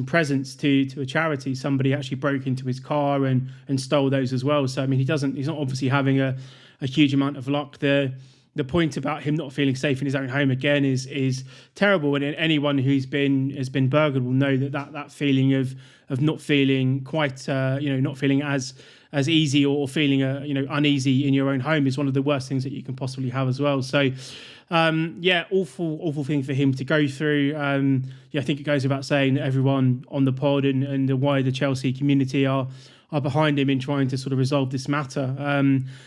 [SPEAKER 6] presents to a charity. Somebody actually broke into his car and stole those as well. So I mean, he's not obviously having a huge amount of luck. The point about him not feeling safe in his own home again is terrible. And anyone has been burgled will know that feeling of not feeling quite not feeling as easy or feeling uneasy in your own home is one of the worst things that you can possibly have as well. So awful thing for him to go through. I think it goes without saying that everyone on the pod and the wider Chelsea community are behind him in trying to sort of resolve this matter.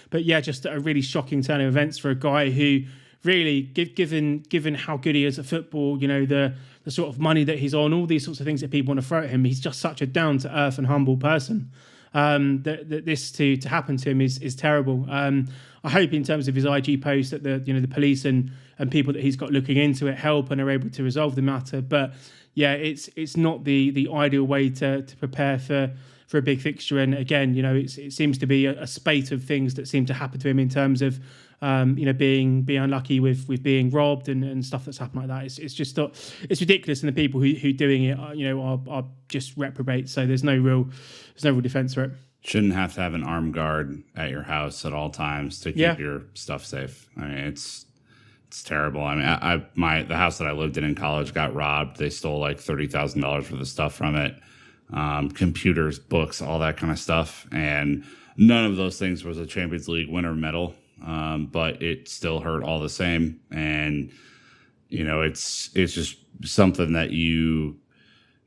[SPEAKER 6] But yeah, just a really shocking turn of events for a guy who really, given how good he is at football, the sort of money that he's on, all these sorts of things that people want to throw at him, he's just such a down to earth and humble person. That this to happen to him is terrible. I hope in terms of his IG post that the police and people that he's got looking into it help and are able to resolve the matter. But yeah, it's not the ideal way to prepare for a big fixture. And again, it seems to be a spate of things that seem to happen to him in terms of being unlucky with being robbed and stuff that's happened like that. It's just not, it's ridiculous, and the people who doing it are just reprobates. So there's no real defense for it.
[SPEAKER 5] Shouldn't have to have an armed guard at your house at all times to keep your stuff safe. I mean, it's terrible. I mean, the house that I lived in college got robbed. They stole like $30,000 worth of stuff from it, computers, books, all that kind of stuff, and none of those things was a Champions League winner medal. But it still hurt all the same. And, it's just something that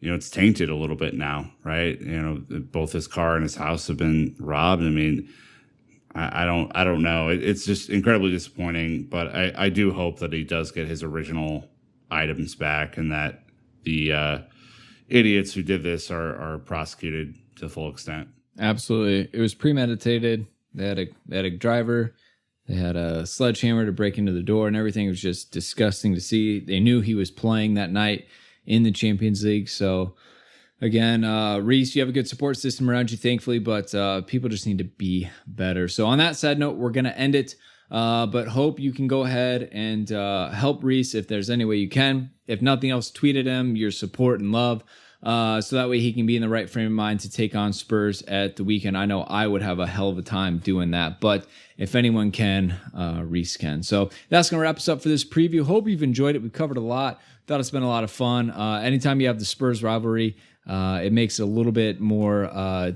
[SPEAKER 5] it's tainted a little bit now, right? Both his car and his house have been robbed. I mean, I don't know. It's just incredibly disappointing, but I do hope that he does get his original items back and that the idiots who did this are prosecuted to the full extent.
[SPEAKER 4] Absolutely. It was premeditated. They had a driver. They had a sledgehammer to break into the door and everything. It was just disgusting to see. They knew he was playing that night in the Champions League. So, again, Reese, you have a good support system around you, thankfully, but people just need to be better. So, on that sad note, we're going to end it. But hope you can go ahead and help Reese if there's any way you can. If nothing else, tweet at him your support and love. So that way he can be in the right frame of mind to take on Spurs at the weekend. I know I would have a hell of a time doing that, but if anyone can, Reese can. So that's going to wrap us up for this preview. Hope you've enjoyed it. We've covered a lot. Thought it's been a lot of fun. Anytime you have the Spurs rivalry, it makes it a little bit more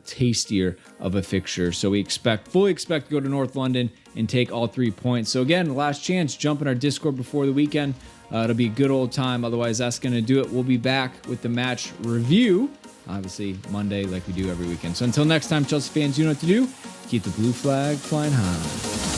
[SPEAKER 4] tastier of a fixture. So we fully expect to go to North London and take all 3 points. So again, last chance, jump in our Discord before the weekend. It'll be a good old time. Otherwise, that's going to do it. We'll be back with the match review, obviously Monday like we do every weekend. So until next time, Chelsea fans, you know what to do. Keep the blue flag flying high.